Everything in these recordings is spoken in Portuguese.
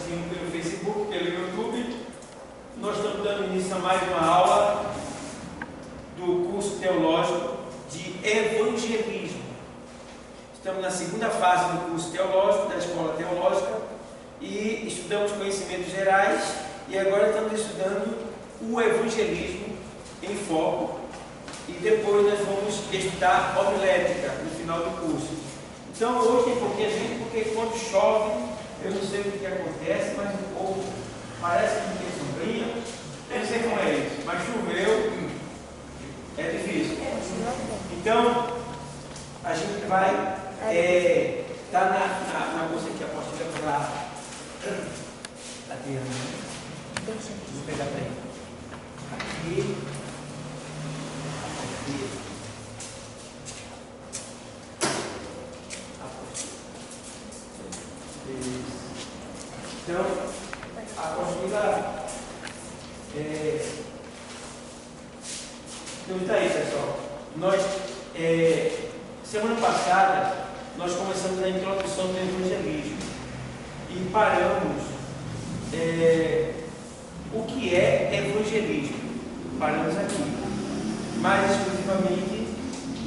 assistindo pelo Facebook, pelo YouTube. Nós estamos dando início a mais uma aula do curso teológico de evangelismo. Estamos na segunda fase do curso teológico, da escola teológica, e estudamos conhecimentos gerais, e agora estamos estudando o evangelismo em foco, e depois nós vamos estudar homilética no final do curso. Então hoje tem pouquinha gente, porque quando chove, eu não sei o que acontece, mas o povo parece que não tem sombrinha, eu não sei como é isso, mas choveu, é difícil. Então, a gente vai estar na bolsa aqui, a apostila para Adriana, né? Vou pegar para ele. Aqui. Então, a apostila então está aí, pessoal. Nós, semana passada, nós começamos a introdução do evangelismo e paramos o que é evangelismo. Paramos aqui, mais exclusivamente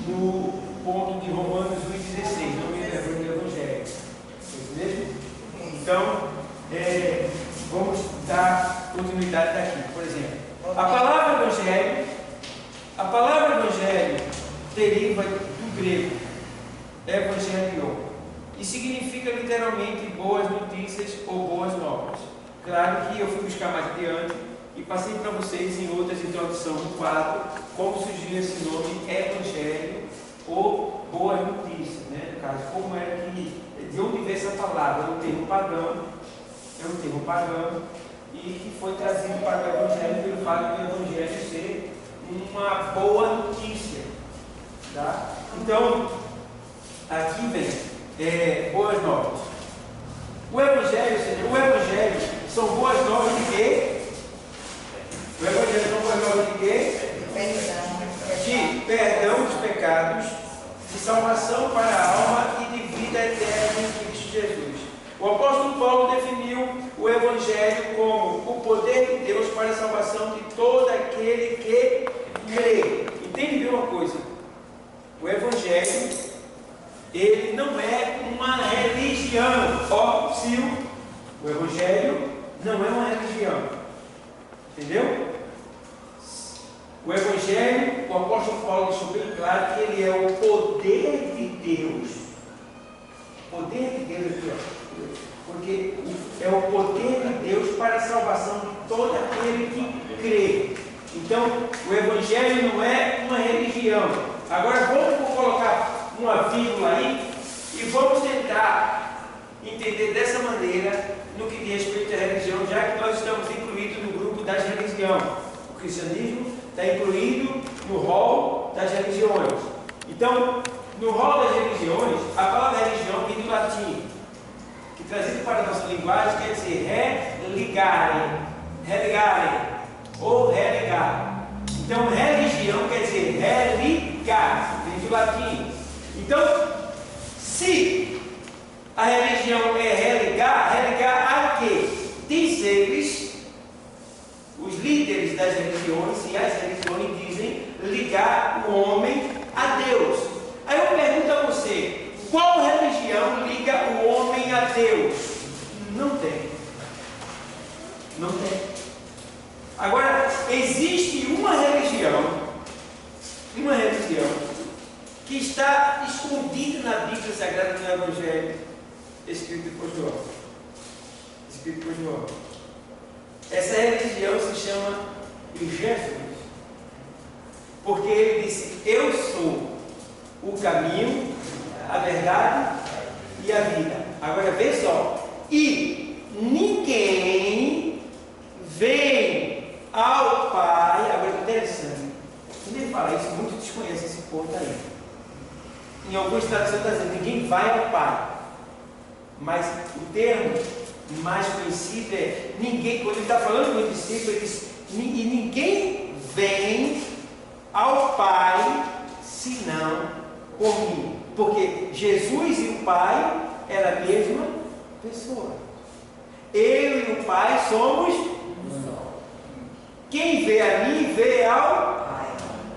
no ponto de Romanos 1,16, não me lembro do Evangelho. Mesmo? Então, vamos dar continuidade daqui. Por exemplo, a palavra evangelho deriva do grego evangelion e significa literalmente boas notícias ou boas novas. Claro que eu fui buscar mais adiante e passei para vocês em outras introduções do quadro como surgiu esse nome evangelho ou boas notícias, né? No caso, como é que, de onde veio essa palavra? É um termo pagão e que foi trazido para o evangelho pelo fato do evangelho ser uma boa notícia, tá? Então, aqui vem boas novas. O evangelho são boas novas de quê? O evangelho são boas novas de quê? De perdão dos pecados, de salvação para a alma e de vida eterna em Cristo Jesus. O apóstolo Paulo definiu o evangelho como o poder de Deus para a salvação de todo aquele que crê. Entende bem uma coisa? O evangelho, ele não é uma religião. Ó, Sil, o evangelho não é uma religião. Entendeu? O evangelho, o apóstolo Paulo deixou bem claro que ele é o poder de Deus. Poder de Deus aqui, ó. Porque é o poder de Deus para a salvação de todo aquele que crê. Então, o evangelho não é uma religião. Agora vamos colocar uma vírgula aí e vamos tentar entender dessa maneira no que diz respeito à religião, já que nós estamos incluídos no grupo das religiões. O cristianismo está incluído no rol das religiões. Então, no rol das religiões, a palavra religião vem do latim, que trazido para a nossa linguagem quer dizer religare ou religar. Então, religião quer dizer religar, vem do latim. Então, se a religião é religar a quê? Diz eles, os líderes das religiões e as religiões dizem ligar o homem a Deus. Aí eu pergunto a você, qual religião liga o homem a Deus? Não tem. Não tem. Agora, existe uma religião que está escondida na Bíblia Sagrada do Evangelho, escrito por João. Essa religião se chama Jesus, porque ele disse: eu sou o caminho, a verdade e a vida. Agora vê só, e ninguém vem ao Pai. Agora é interessante, quando ele fala isso, muitos desconhecem esse ponto aí. Em algumas traduções está dizendo: ninguém vai ao Pai, mas o termo mais conhecido é ninguém. Quando ele está falando com o discípulo, ele diz: e ninguém vem ao Pai senão por mim. Porque Jesus e o Pai eram a mesma pessoa. Ele Pai somos um só. Quem vê a mim, vê ao Pai.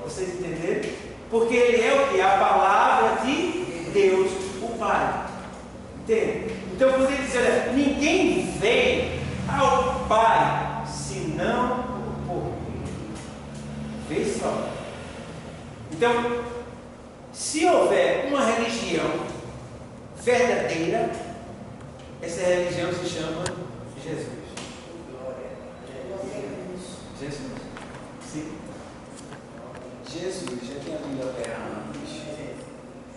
Vocês entenderam? Porque Ele é o que? A palavra de Deus, o Pai. Entende? Então, quando ele diz, olha, ninguém vem ao Pai, senão por mim. Vê só. Então, se houver uma religião verdadeira, essa religião se chama Jesus. Jesus. Sim. Jesus já tinha vindo à Terra antes.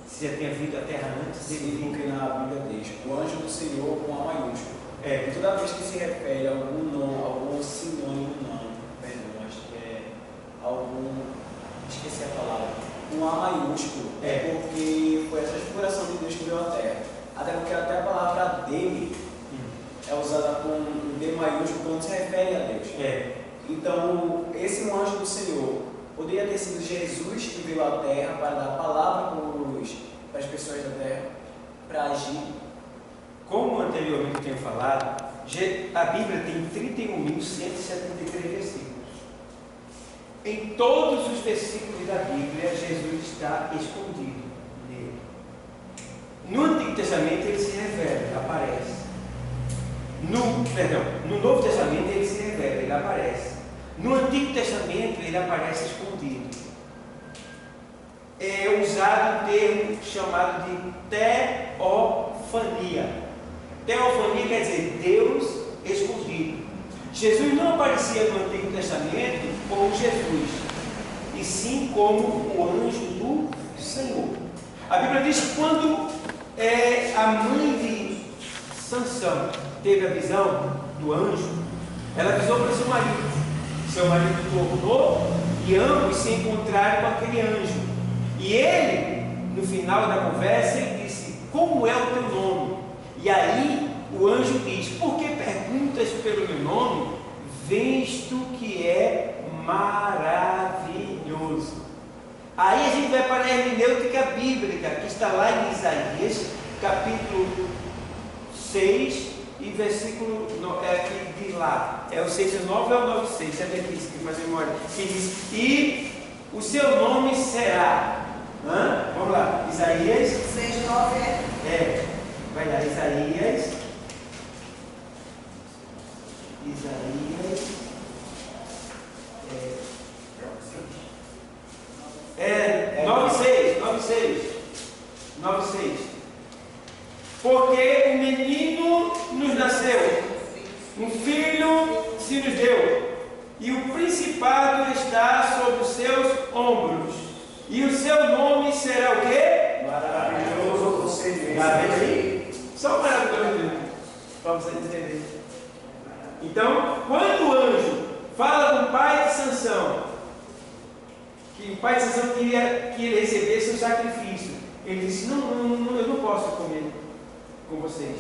Se já tinha vindo à Terra antes, Sim, porque na Bíblia diz o anjo do Senhor com A maiúsculo. É. E toda vez que se refere a algum nome, algum sinônimo, acho que é algum. Esqueci a palavra. Um A maiúsculo. É porque foi a transfiguração de Deus que veio à Terra. Até porque até a palavra dele é usada com um D maiúsculo quando se refere a Deus. É. Então, esse anjo do Senhor poderia ter sido Jesus que veio à Terra para dar a palavra para as pessoas da Terra, para agir. Como anteriormente eu tenho falado, a Bíblia tem 31.173 versículos. Em todos os versículos da Bíblia, Jesus está escondido nele. No Antigo Testamento ele se revela, aparece. No Novo Testamento ele se revela, ele aparece. No Antigo Testamento ele aparece escondido. É usado um termo chamado de teofania. Teofania quer dizer Deus escondido. Jesus não aparecia no Antigo Testamento como Jesus, e sim como o anjo do Senhor. A Bíblia diz que quando a mãe de Sansão teve a visão do anjo, ela avisou para seu marido. Seu marido tornou e ambos se encontraram com aquele anjo. E ele, no final da conversa, ele disse: como é o teu nome? E aí o anjo diz: por que perguntas pelo meu nome? Vês tu que é maravilhoso. Aí a gente vai para a hermenêutica bíblica, que está lá em Isaías, capítulo 6 e versículo de lá. É o 6:9 ou o 9:6, é difícil que faz memória. Que diz: e o seu nome será. Vamos lá, Isaías 6:9 vai lá, Isaías 9:6. Porque um menino nos nasceu, um filho se nos deu, e o principado está sobre os seus ombros, e o seu nome será o quê? Maravilhoso Conselheiro. Só maravilhoso, para vocês entenderem. Então, quando o anjo fala com o pai de Sansão, que o pai de Sansão queria que ele recebesse um sacrifício, ele disse: não, eu não posso comer com vocês.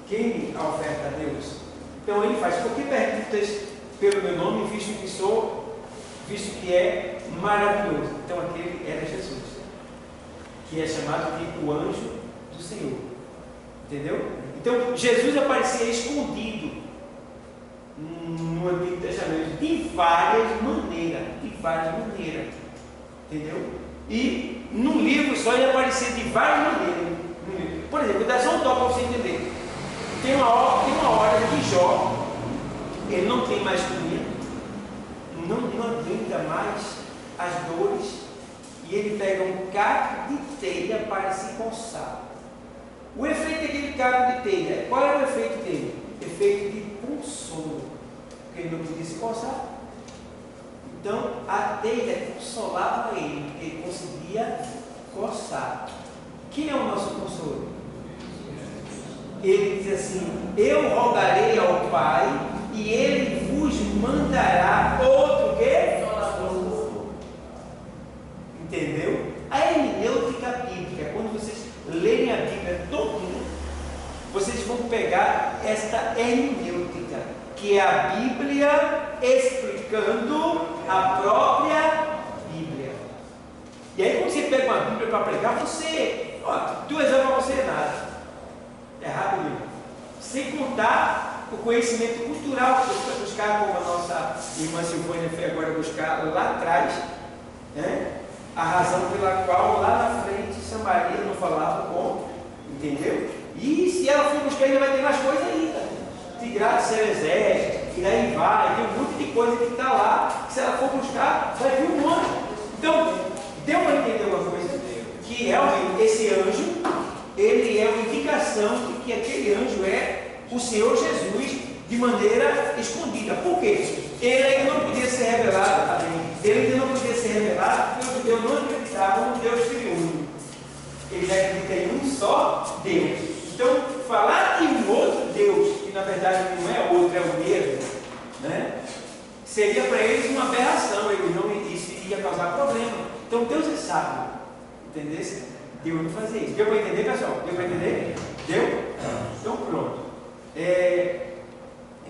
Queime a oferta a Deus. Então ele faz: por que perguntas pelo meu nome, visto que é maravilhoso? Então aquele era Jesus, que é chamado de o anjo do Senhor. Entendeu? Então Jesus aparecia escondido no Antigo Testamento de várias maneiras. Entendeu? E num livro só ele aparecia de várias maneiras. Por exemplo, dá só um toque para você entender. Tem uma hora que Jó, ele não tem mais comida, não aguenta mais as dores, e ele pega um caco de telha para se coçar. O efeito daquele caco de telha, qual era o efeito dele? Efeito de consolo, porque ele não podia se coçar. Então a telha consolava ele, porque ele conseguia coçar. Quem é o nosso consolo? Ele diz assim: eu rogarei ao Pai e ele vos mandará outro quê? Entendeu? A hermenêutica bíblica, quando vocês lerem a Bíblia todinha, vocês vão pegar esta hermenêutica, que é a Bíblia explicando a própria Bíblia. E aí quando você pega uma Bíblia para pregar, tu exame para você nada. É rápido mesmo. Sem contar o conhecimento cultural, que você vai buscar, como a nossa irmã Silvânia foi agora buscar lá atrás, né? A razão pela qual lá na frente Samaria não falava como, entendeu? E se ela for buscar, ainda vai ter mais coisa ainda. Tigrado, Cerezer, e daí vai, tem um monte de coisa que está lá, que se ela for buscar, vai vir um monte. Então, deu para entender uma coisa? Que realmente esse anjo, ele é uma indicação de que aquele anjo é o Senhor Jesus de maneira escondida. Por quê? Ele ainda não podia ser revelado a mim. Ele ainda não podia ser revelado porque os judeus não acreditavam no Deus triúnico. Eles acreditam em um só Deus. Então, falar em um outro Deus, que na verdade não é outro, é o mesmo, né? Seria para eles uma aberração. Eles não, isso ia causar problema. Então, Deus é sábio. Entendeu? Deus não fazia isso. Deu para entender, pessoal? Deu para entender? Deu? Então, pronto.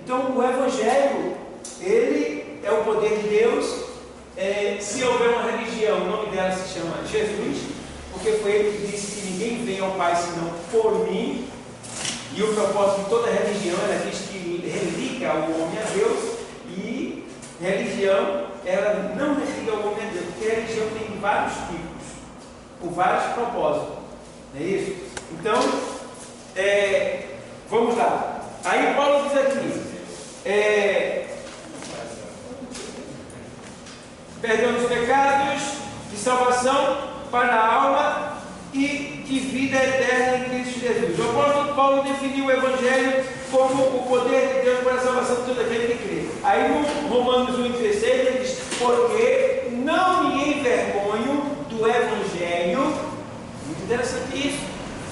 Então o Evangelho, ele é o poder de Deus. Se houver uma religião, o nome dela se chama Jesus, porque foi ele que disse que ninguém vem ao Pai senão por mim. E o propósito de toda religião, ela diz que religa o homem a Deus, e religião, ela não religa o homem a Deus, porque a religião tem vários tipos, por vários propósitos, não é isso? Então, vamos lá. Aí Paulo diz aqui, perdão dos pecados, de salvação para a alma e de vida eterna em Cristo Jesus. O apóstolo Paulo definiu o Evangelho como o poder de Deus para a salvação de todo aquele que crê. Aí no Romanos 1,16 ele diz, porque não me envergonho do Evangelho. Muito interessante isso.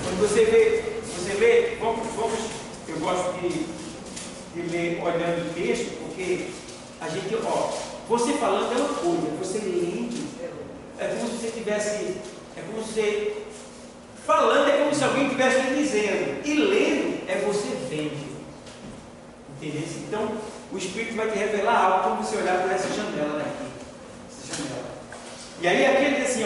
Quando você vê, eu gosto de ler olhando o texto, porque a gente, você falando é uma coisa, você lendo, é como se você tivesse, falando é como se alguém estivesse lhe dizendo, e lendo é você vendo. Entendeu? Então, o Espírito vai te revelar algo quando você olhar por essa janela daqui. Essa janela. E aí aqui ele diz assim,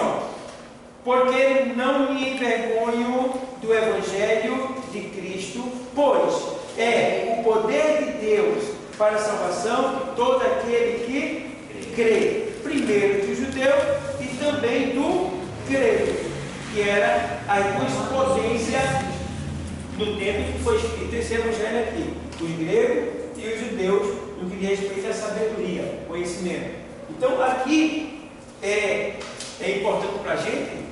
porque não me envergonho do Evangelho de Cristo, pois é o poder de Deus para a salvação de todo aquele que crê, primeiro do judeu e também do grego, que era a correspondência no tempo que foi escrito esse Evangelho aqui, os gregos e os judeus, no que diz respeito à sabedoria, conhecimento. Então aqui é importante para a gente,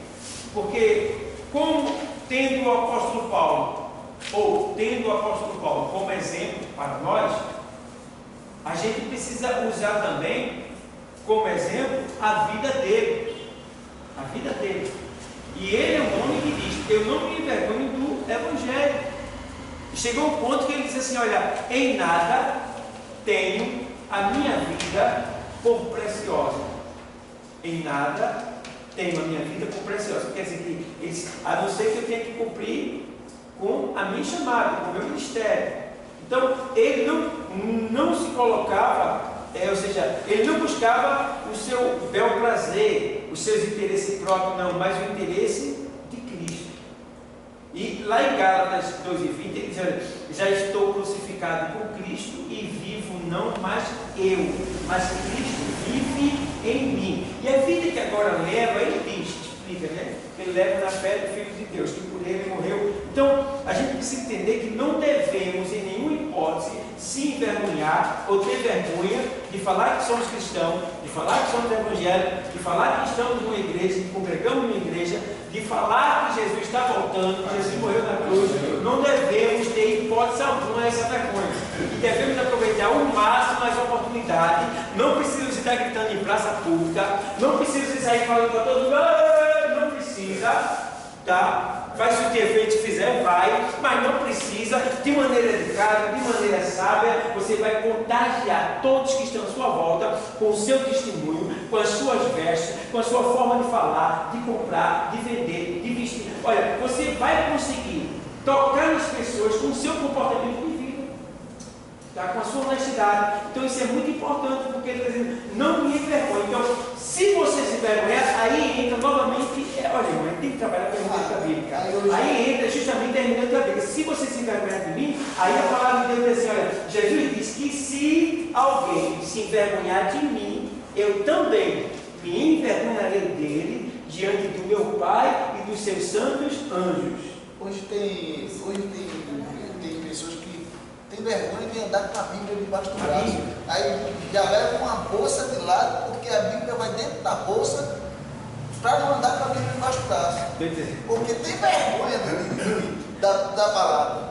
porque como tendo o apóstolo Paulo como exemplo para nós, a gente precisa usar também como exemplo a vida dele. A vida dele. E ele é um homem que diz, eu não me envergonho do Evangelho. Chegou um ponto que ele disse assim, olha, em nada tenho a minha vida por preciosa. Em nada tenho a minha vida por preciosa. Quer dizer que, a não ser que eu tenha que cumprir com a minha chamada, com o meu ministério. Então, ele não se colocava, ou seja, ele não buscava o seu bel prazer, os seus interesses próprios, não, mas o interesse de Cristo. E lá em Gálatas 2:20, ele diz, olha, já estou crucificado com Cristo e vivo não mais eu, mas Cristo vive em mim. E a vida que agora leva, ele diz, explica, né? Ele leva na fé do Filho de Deus, que por ele morreu. Então, a gente precisa entender que não devemos, em nenhuma hipótese, se envergonhar ou ter vergonha de falar que somos cristãos, de falar que somos evangélicos, de falar que estamos numa igreja, que congregamos numa igreja, de falar que Jesus está voltando, que Jesus morreu na cruz. Não devemos ter hipótese alguma essa vergonha. E devemos aproveitar ao máximo as oportunidades. Não precisa estar gritando em praça pública, não precisa sair falando para todo mundo, não precisa, tá? Faz o que é feito, se fizer, vai, mas não precisa, de maneira educada, de maneira sábia, você vai contagiar todos que estão à sua volta com o seu testemunho, com as suas vestes, com a sua forma de falar, de comprar, de vender, de vestir. Olha, você vai conseguir tocar nas pessoas com o seu comportamento de vida, tá? Com a sua honestidade. Então isso é muito importante, porque ele está dizendo, não me envergonhe. Então, se você se envergonhar, aí entra novamente, olha, irmão, tem que trabalhar com a hermenêutica bíblica. Aí entra justamente a hermenêutica bíblica. Se você se envergonhar de mim, aí a palavra de Deus diz assim, olha, que se alguém se envergonhar de mim, eu também me envergonharei dele diante do meu Pai e dos seus santos anjos. Hoje tem pessoas que têm vergonha de andar com a Bíblia debaixo do braço. Aí já leva uma bolsa de lado, porque a Bíblia vai dentro da bolsa para não andar com a Bíblia debaixo do braço. Porque tem vergonha da palavra.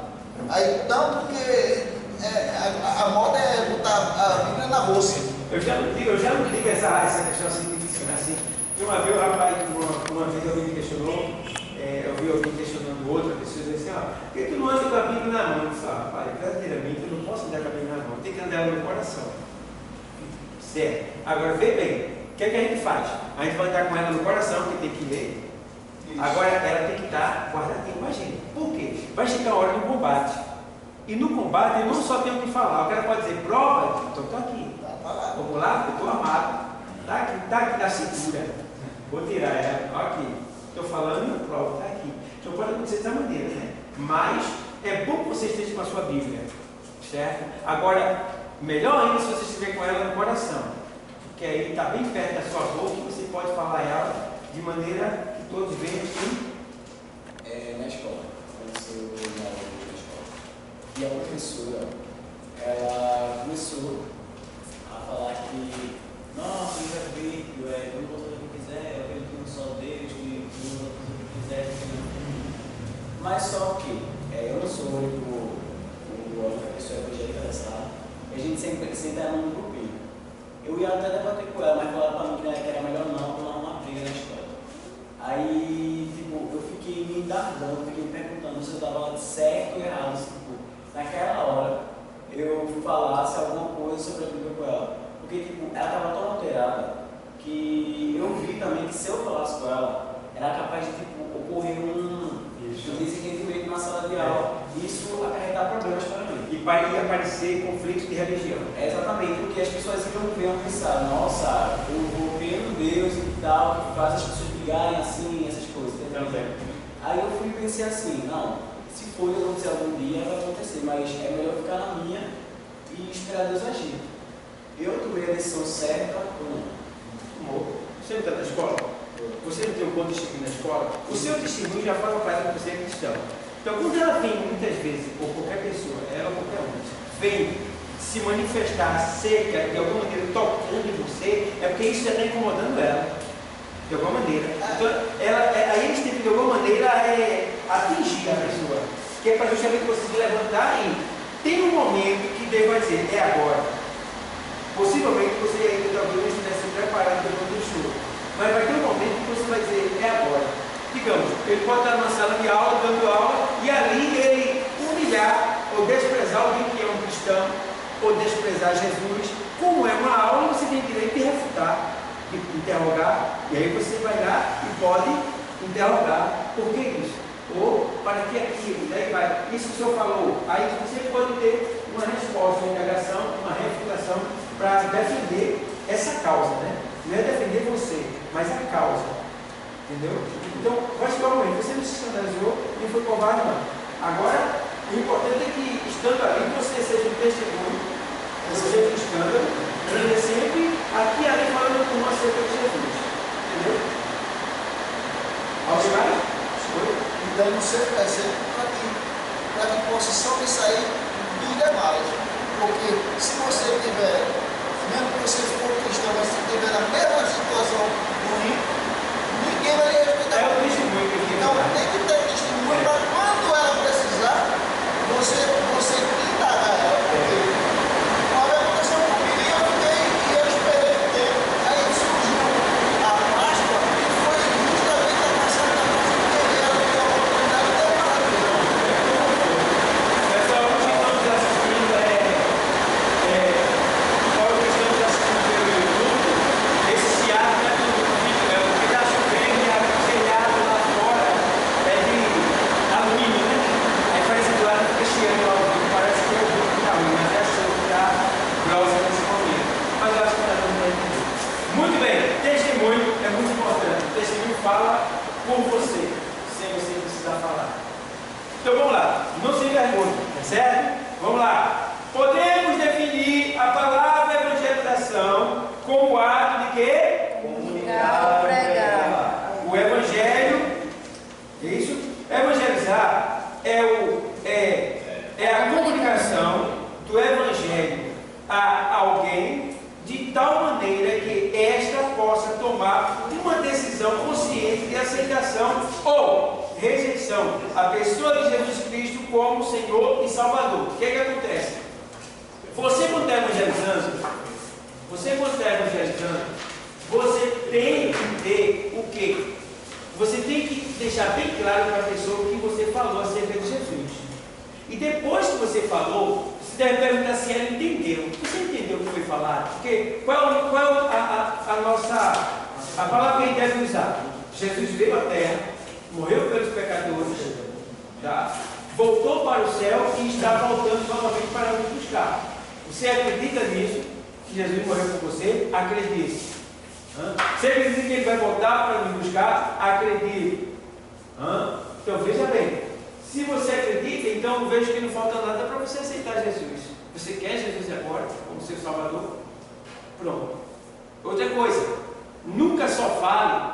Aí não, porque a moda é botar a Bíblia na bolsa. Eu já não digo essa questão assim. Uma vez o rapaz, uma vez alguém me questionou, eu vi alguém questionando outra pessoa, disse assim, por que tu não anda com a Bíblia na mão? Eu disse, rapaz, verdadeiramente eu não posso andar com a Bíblia na mão, tem que andar no coração. Certo. Agora, vê bem, o que é que a gente faz? A gente vai andar com ela no coração, que tem que ler. Isso. Agora, ela tem que estar guardadinha com a gente. Por quê? Vai chegar a hora do combate. E no combate, eu não só tenho que falar, o cara pode dizer, prova, então estou aqui. Vamos lá, eu estou amado. Está aqui na cintura. Vou tirar ela, aqui. Estou falando e eu provo, está aqui. Então pode acontecer dessa maneira, né? Mas é bom que você esteja com a sua Bíblia, certo? Agora, melhor ainda se você estiver com ela no coração, porque aí está bem perto da sua boca e você pode falar ela de maneira que todos vejam assim. Na escola, aconteceu na escola. E a professora, ela começou a falar que nossa, o livre-arbítrio eu não posso fazer o que quiser, eu acredito em um só Deus, que eu não posso fazer o que quiser, mas só que eu não sou a única pessoa evangélica da sala, e a gente sempre era num grupinho. Eu ia até debater com ela, mas falaram para mim que era melhor não, para não uma briga na escola. Aí, tipo, eu fiquei me indagando, fiquei me perguntando se eu estava certo ou errado, tipo, naquela hora eu falasse alguma coisa sobre a Bíblia com ela. Porque tipo, ela estava tão alterada que eu vi também que se eu falasse com ela, era capaz de tipo, ocorrer um desentendimento na sala de aula. Isso acarretar problemas para mim. E ia aparecer conflitos de religião. Exatamente, porque as pessoas iam ver e pensar, nossa, eu vou ver um Deus e tal, que faz as pessoas brigarem assim, essas coisas. Também. Aí eu fui e pensei assim, não, se for acontecer algum dia, vai acontecer, mas é melhor ficar na minha e esperar Deus agir. Eu tomei a decisão certa ou não? Você não está na escola? Você não tem um bom testemunho na escola? O seu testemunho já fala para ela que você é cristão. Então, quando ela vem muitas vezes, ou qualquer pessoa, ela ou qualquer um, vem se manifestar seca, de alguma maneira tocando em você, é porque isso já está incomodando ela, de alguma maneira. Então, aí eles têm que, de alguma maneira, atingir a pessoa, que é para justamente você se levantar e tem um momento que Deus vai dizer, é agora. Possivelmente você ainda talvez não estivesse preparado para o estudo, mas vai ter um momento que você vai dizer, é agora. Digamos, ele pode estar numa sala de aula, dando aula, e ali ele humilhar ou desprezar alguém que é um cristão, ou desprezar Jesus. Como é uma aula, você tem direito de refutar, de interrogar, e aí você vai lá e pode interrogar. Por que isso? Ou para que aquilo? Daí vai, isso que o senhor falou. Aí você pode ter uma resposta, uma indagação, uma refutação para defender essa causa, né? Não é defender você, mas a causa. Entendeu? Então, vai chegar um momento, você não se escandalizou, nem foi covarde, não. Agora, o importante é que, estando ali, você seja um testemunho, você seja um escândalo, e é sempre aqui e ali falando com acerca de Jesus. Entendeu? Alguém mais? Então, não serve exemplo para que possa sobressair dos demais. Porque se você tiver, mesmo que você for cristão, mas se tiver a mesma situação ruim, ninguém vai lhe respeitar. É o testemunho que eu Então tem que ter testemunho para quando ela precisar, você indagar ela. Porque uma vez aconteceu comigo e eu fiquei e eu esperei o tempo. Aí surgiu a Páscoa e foi justamente a passagem da Páscoa que ela teve a oportunidade de ter maravilha. Pessoal, o que estamos assistindo qual que estamos assistindo pelo YouTube, esse teatro é tudo vídeo, é o que está chovendo e aconselhado lá fora, é de tomar uma decisão consciente de aceitação ou rejeição à pessoa de Jesus Cristo como Senhor e Salvador. O que é que acontece? Você quando está evangelizando, você tem que ter o quê? Você tem que deixar bem claro para a pessoa o que você falou acerca de Jesus. E depois que você falou, você deve perguntar se ela entendeu. Você entendeu o que foi falado? Porque qual a palavra que a gente deve usar? Jesus veio à terra, morreu pelos pecadores, tá? Voltou para o céu e está voltando novamente para nos buscar. Você acredita nisso? Que Jesus morreu por você? Acredite. Você acredita que ele vai voltar para nos buscar? Acredite. Então veja bem, se você acredita, então eu vejo que não falta nada para você aceitar Jesus. Você quer Jesus agora como seu Salvador? Pronto. Outra coisa, nunca só fale,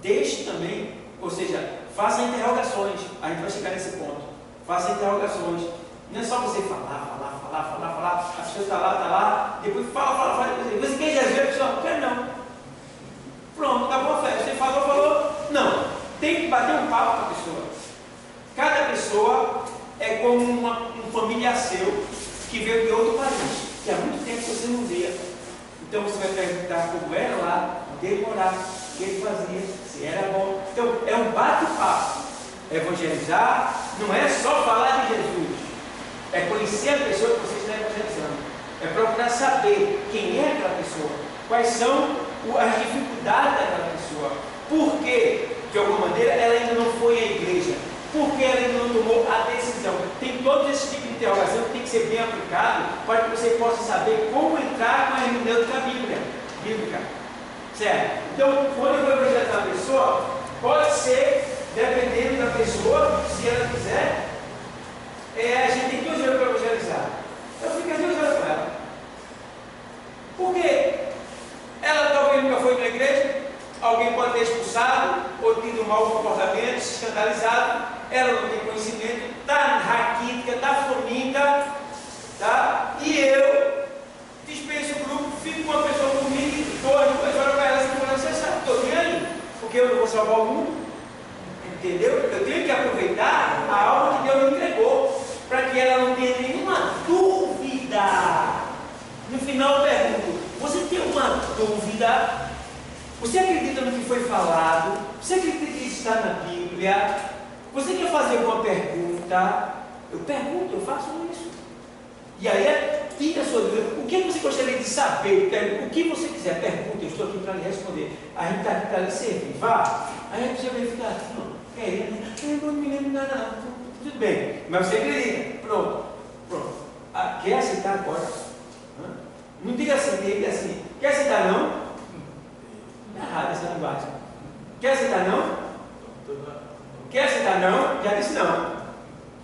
deixe também, ou seja, faça interrogações. A gente vai chegar nesse ponto. Faça interrogações. Não é só você falar. A pessoa está lá, depois fala. Você quer Jesus? A pessoa não quer, não. Pronto, acabou a festa. Você falou. Não. Tem que bater um papo com a pessoa. Cada pessoa é como um familiar seu que veio de outro país, que há muito tempo você não via. Então você vai perguntar como era lá, onde ele morava, o que ele fazia, se era bom. Então é um bate-papo. Evangelizar não é só falar de Jesus. É conhecer a pessoa que você está evangelizando. É procurar saber quem é aquela pessoa. Quais são as dificuldades daquela pessoa. Por quê? De alguma maneira ela ainda não foi à igreja. Por que ela ainda não tomou a decisão? Tem todo esse tipo de interrogação que tem que ser bem aplicado para que você possa saber como entrar com a hermenêutica bíblica. Certo? Então, quando eu vou evangelizar a pessoa, pode ser, dependendo da pessoa, se ela quiser, a gente tem 2 anos para evangelizar. Eu fico 2 anos com ela. Porque ela talvez nunca foi na igreja, alguém pode ter expulsado, ou tido um mau comportamento, se escandalizado, ela não tem conhecimento, está raquítica, está faminta, tá? E eu dispenso o grupo, fico com uma pessoa comigo e 2 horas para ela, se você sabe, estou nem aí, porque eu não vou salvar o mundo. Entendeu? Eu tenho que aproveitar a alma que Deus me entregou, para que ela não tenha nenhuma dúvida. No final eu pergunto: você tem uma dúvida? Você acredita no que foi falado? Você acredita que isso está na Bíblia? Você quer fazer alguma pergunta? Eu pergunto, eu faço isso. E aí tira a sua dúvida. O que você gostaria de saber? O que você quiser, pergunta, eu estou aqui para lhe responder. A gente está aqui para lhe servir. Vá. Aí você vai ficar assim, não. Eu não me lembro nada, não. Tudo bem, mas você acredita. Pronto. Quer aceitar agora? Não diga assim, diga assim. Quer aceitar não? Está errado essa linguagem. Quer aceitar não? Quer aceitar não? Já disse não.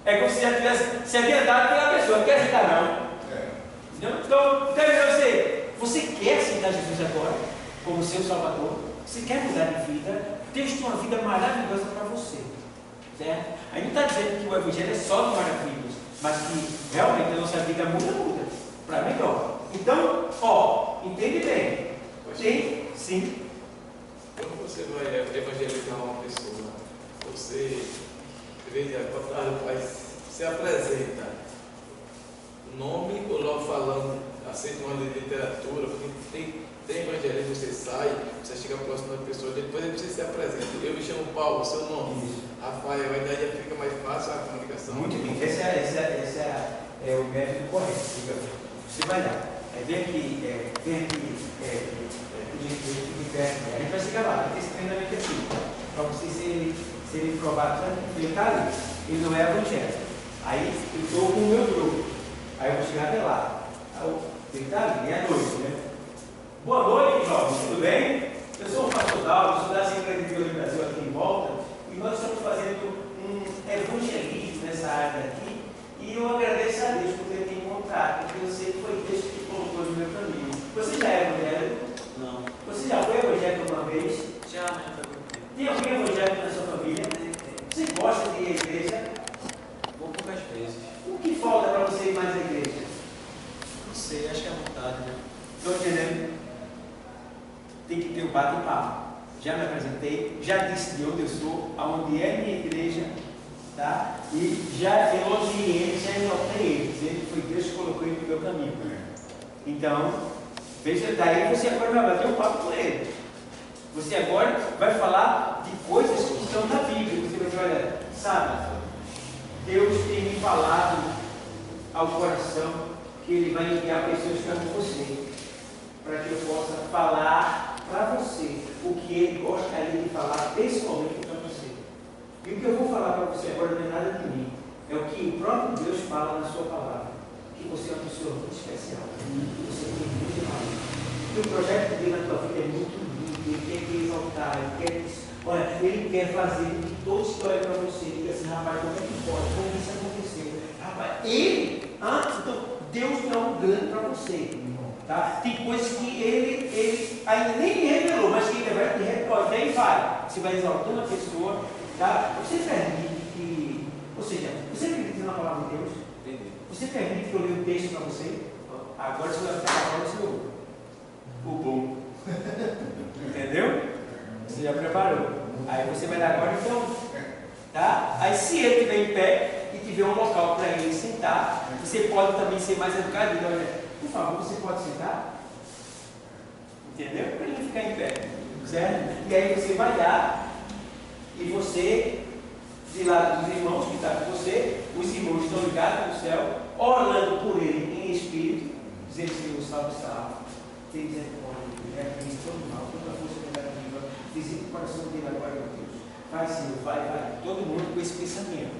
É como se já tivesse se adiantado pela pessoa. Quer aceitar não? Então, você quer aceitar Jesus agora como seu Salvador? Você quer mudar de vida? Deus tem uma vida maravilhosa para você, certo? A gente não está dizendo que o Evangelho é só de maravilhas, mas que realmente a nossa vida muda para melhor. Então, entende bem. Tem, sim. Quando você vai evangelizar uma pessoa, você se apresenta o nome ou logo falando, aceita uma literatura, porque tem evangelismo, você sai, você chega próximo da pessoa, depois você se apresenta. Eu me chamo Paulo, seu nome. Isso. Rafael, aí daí fica mais fácil a comunicação. Muito bem, esse é o método correto. Você vai lá, vem aqui, a gente vai chegar lá, vai ter esse treinamento aqui, para vocês serem provados. Ele está ali, ele não é evangelho. Aí eu estou com o meu grupo, aí eu vou chegar até lá. Ele está ali, é a noite, né? Boa noite, jovens, tudo bem? Eu sou o pastor Dalvo, sou da Assembleia de Deus do Brasil aqui em volta, e nós estamos fazendo um evangelismo nessa área aqui, e eu agradeço a Deus por ter me encontrado, porque eu sei que foi Deus que colocou no meu caminho. Você já é evangélico? Não. Você já foi evangélico uma vez? Já, né? Tem alguém evangélico na sua família? Você gosta de ir à igreja? Vou poucas vezes. O que falta para você ir mais à igreja? Não sei, acho que é a vontade, né? Estou entendendo? tem que ter o bate-papo. Já me apresentei, já disse de onde eu sou, aonde é minha igreja, tá? E já elogiei eles, já enaltei eles, dizendo que foi Deus que colocou ele no meu caminho. Então, veja, daí você agora vai bater um papo com ele. Você agora vai falar de coisas que estão na Bíblia. Você vai dizer, olha, sabe, Deus tem me falado ao coração que Ele vai enviar pessoas como você, para que eu possa falar para você o que Ele gostaria de falar pessoalmente para você. E o que eu vou falar para você agora não é nada de mim, é o que o próprio Deus fala na sua palavra, que você é uma pessoa muito especial, que você tem muito valor, que o projeto dele na tua vida é muito lindo, Ele quer te exaltar, Ele quer fazer com que todos que olhem para você e digam assim, rapaz, como é que pode? Como isso aconteceu? Rapaz, então Deus dá um grande para você. Tá? Tem coisas que ele ainda nem me revelou, mas que ele vai te revelar. Daí vai. Você vai exaltando a pessoa. Tá? Você permite que. Ou seja, você acredita na palavra de Deus? Entendi. Você permite que eu leia o texto para você? Agora você vai ficar falando o seu. O bom. Entendeu? Você já preparou. Aí você vai dar agora então. Tá? Aí se ele estiver em pé e tiver um local para ele sentar, você pode também ser mais educado. Olha, por favor, você pode sentar? Entendeu? Para ele não ficar em pé. Certo? E aí você vai dar e você, de lado dos irmãos que estão com você, os irmãos estão ligados no céu, orando por ele em espírito, dizendo: Senhor, salve, salve, tem misericórdia, repreende todo mal, toda a força negativa, visita o coração dele agora, meu Deus. Vai, Senhor, vai. Todo mundo com esse pensamento,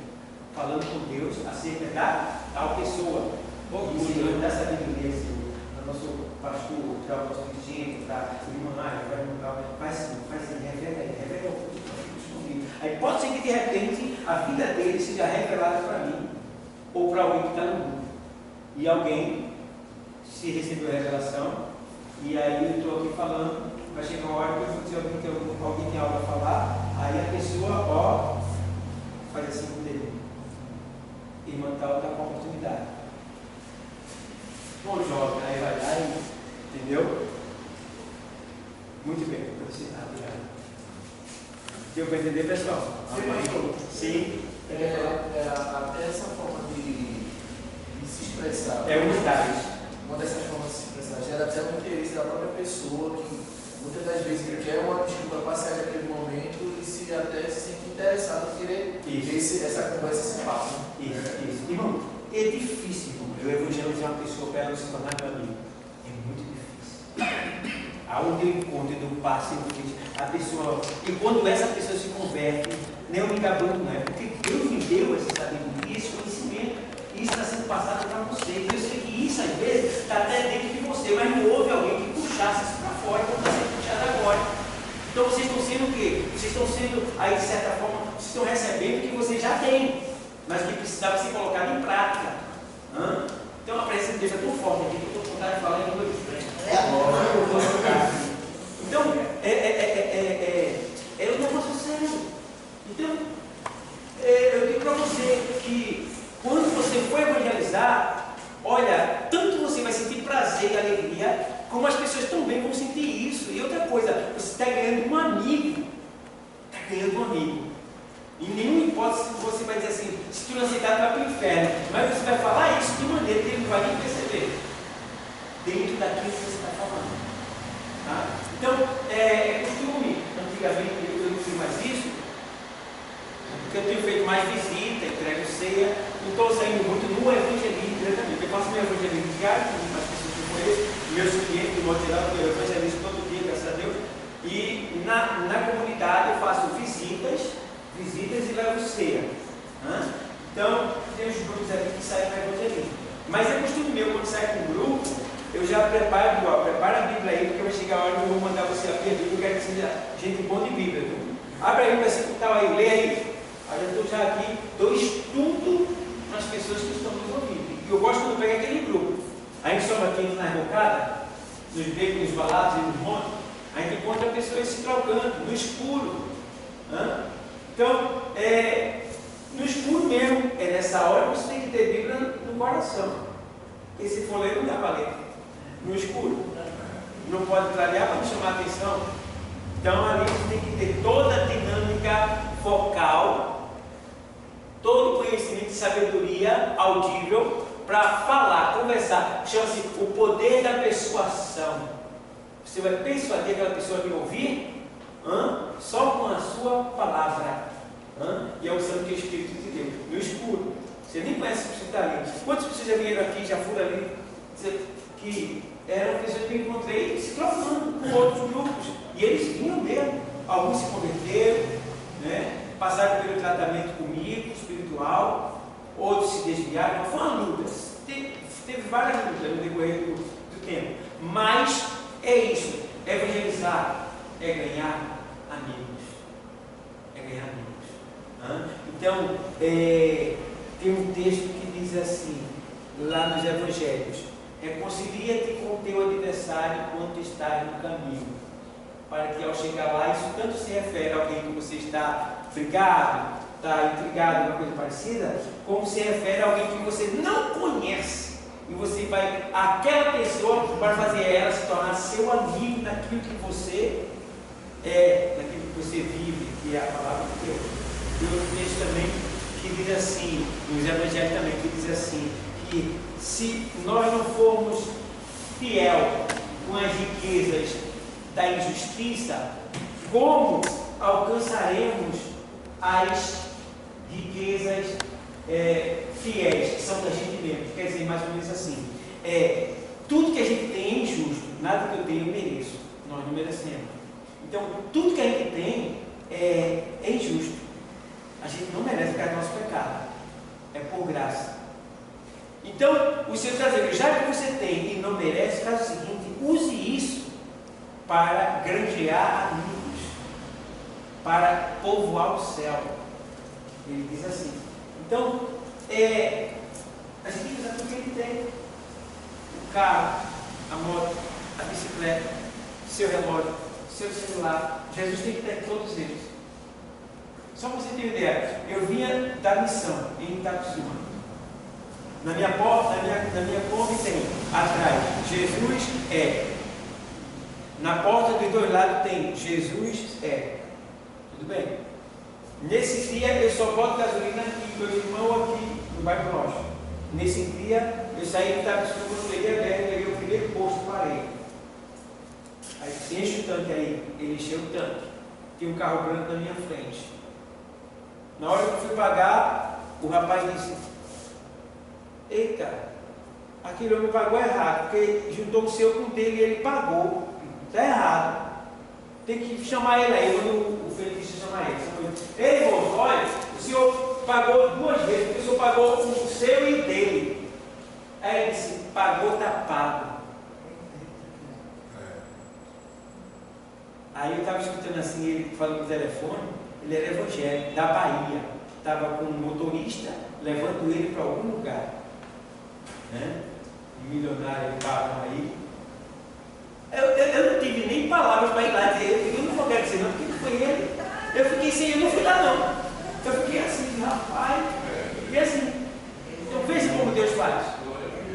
falando com Deus acerca da tal pessoa. O Senhor dá sabedoria, Senhor. O nosso pastor, o pastor Vicente, o irmão Mário, faz assim, revela o escondido. Aí pode ser que de repente a vida dele seja revelada para mim, ou para alguém que está no mundo. E alguém se recebeu a revelação, e aí eu estou aqui falando, vai chegar uma hora que eu vou dizer alguém tem algo a falar, aí a pessoa, faz assim com o dedo. Irmã tal está com a oportunidade. Bom, jovem, aí vai lá e, entendeu? Muito bem, obrigado. Deu para entender, pessoal? Sim. Até essa forma de se expressar. É unidade. Uma dessas formas de se expressar gera até um interesse da própria pessoa, que muitas das vezes ele quer uma desculpa para sair daquele momento e até se sente interessado em querer ver essa conversa, esse papo. Isso. Irmão, é difícil, irmão, eu evangelizar uma pessoa para ela se tornar meu amigo. É muito difícil. Aonde eu encontro, eu passo, a pessoa. E quando essa pessoa se converte, nem eu me gabando, não é? Porque Deus me deu essa sabedoria, esse conhecimento. Isso está sendo passado para vocês. Eu sei que isso, às vezes, está até dentro de você, mas não houve alguém que puxasse isso para fora, então está sendo puxado agora. Então vocês estão sendo o quê? Vocês estão sendo, aí de certa forma, vocês estão recebendo o que vocês já têm, mas que precisava ser colocado em prática. Então a presença de Deus é tão forte aqui que eu estou com vontade de falar em língua diferente. Então, é um negócio sério. Então, eu digo para você que quando você for evangelizar, olha, tanto você vai sentir prazer e alegria, como as pessoas também vão sentir isso. E outra coisa, você está ganhando um amigo. Está ganhando um amigo. Em nenhuma hipótese você vai dizer assim, se tu não aceitar, tu vai para o inferno. Mas você vai falar isso de maneira que ele não vai nem perceber. Dentro daquilo que você está falando. Tá? Então, é costume, antigamente eu não fiz mais isso, porque eu tenho feito mais visita, entrego ceia, não estou saindo muito no evangelismo diretamente. Eu faço meu evangelismo diário, com as pessoas que eu conheço, meus clientes, de modo geral, eu evangelizo todo dia, graças a Deus. E na comunidade eu faço visitas e levo ceia. Então, tem os grupos aqui que saem para evangelismo. Mas é costume meu, quando sai com um grupo, eu já preparo a Bíblia aí, porque vai chegar a hora que eu vou mandar você abrir a Bíblia, eu quero que seja gente boa de Bíblia. Viu? Abre aí o versículo que está aí, lê aí. Aí eu estou já aqui, dou estudo para as pessoas que estão nos ouvindo. E eu gosto quando pega aquele grupo. A gente sobe aqui na rebocada, nos becos, nos valados e nos montes, a gente encontra pessoas se trocando, no escuro. Então, no escuro mesmo, é nessa hora que você tem que ter Bíblia no coração. Porque se for ler, não dá para ler. No escuro. não pode clarear para não chamar a atenção. Então ali você tem que ter toda a dinâmica focal, todo o conhecimento e sabedoria audível para falar, conversar. Chama-se o poder da persuasão. Você vai persuadir aquela pessoa a me ouvir só com a sua palavra. E é usando que o Espírito te deu. No escuro. Você nem conhece o que está ali. Quantas pessoas já vieram aqui, já foram ali, que eram pessoas que eu encontrei se trocando com outros grupos. E eles vinham mesmo. Alguns se converteram, né? Passaram pelo tratamento comigo, espiritual. Outros se desviaram. Foi uma luta. Teve várias lutas no decorrer do tempo. Mas é isso. Evangelizar é ganhar amigos. É ganhar amigos. Então, tem um texto que diz assim, lá nos Evangelhos: reconcilia-te com o teu adversário quando estás no caminho, para que ao chegar lá, isso tanto se refere a alguém que você está brigado, está intrigado, uma coisa parecida, como se refere a alguém que você não conhece, e você vai, aquela pessoa, para fazer ela se tornar seu amigo naquilo que você naquilo que você vive, que é a palavra de Deus. E outro texto também que diz assim, nos Evangelhos também, que diz assim, que se nós não formos fiel com as riquezas da injustiça, como alcançaremos as riquezas fiéis, que são da gente mesmo? Quer dizer, mais ou menos assim, tudo que a gente tem é injusto, nada que eu tenho eu mereço, nós não merecemos. Então, tudo que a gente tem é injusto. A gente não merece por causa do nosso pecado. É por graça. Então, o Senhor está dizendo, já que você tem e não merece, faz o seguinte: use isso para granjear amigos, para povoar o céu. Ele diz assim. Então, a gente tem que usar tudo que ele tem. O carro, a moto, a bicicleta, seu relógio, seu celular. Jesus tem que ter todos eles. Só para você ter uma ideia, eu vinha da missão em Itapsuma. Na minha porta, na minha Kombi tem atrás Jesus é. Na porta dos dois lados tem Jesus é. Tudo bem? Nesse dia eu só boto gasolina aqui, meu irmão aqui no bairro Rocha. Nesse dia eu saí de Itapsuma, quando peguei a BR, peguei o primeiro posto, parei. Aí enche o tanque aí, ele encheu o tanque. Tinha um carro branco na minha frente. Na hora que eu fui pagar, o rapaz disse: eita, aquele homem pagou errado, porque juntou o seu com o dele e ele pagou. Está errado. Tem que chamar ele aí. Quando o Felipe chamar ele. Ele falou: olha, o senhor pagou 2 vezes, porque o senhor pagou o seu e o dele. Aí ele disse: pagou, está pago. Aí eu estava escutando assim, ele falando no telefone. Ele era evangélico, da Bahia. Estava com um motorista, levando ele para algum lugar. Né? Milionário, pagam aí. Eu não tive nem palavras para ir lá dizer, eu não vou querer dizer não, porque não foi ele. Eu fiquei sem, eu não fui lá não. Eu fiquei assim, rapaz. E assim, então veja como Deus faz.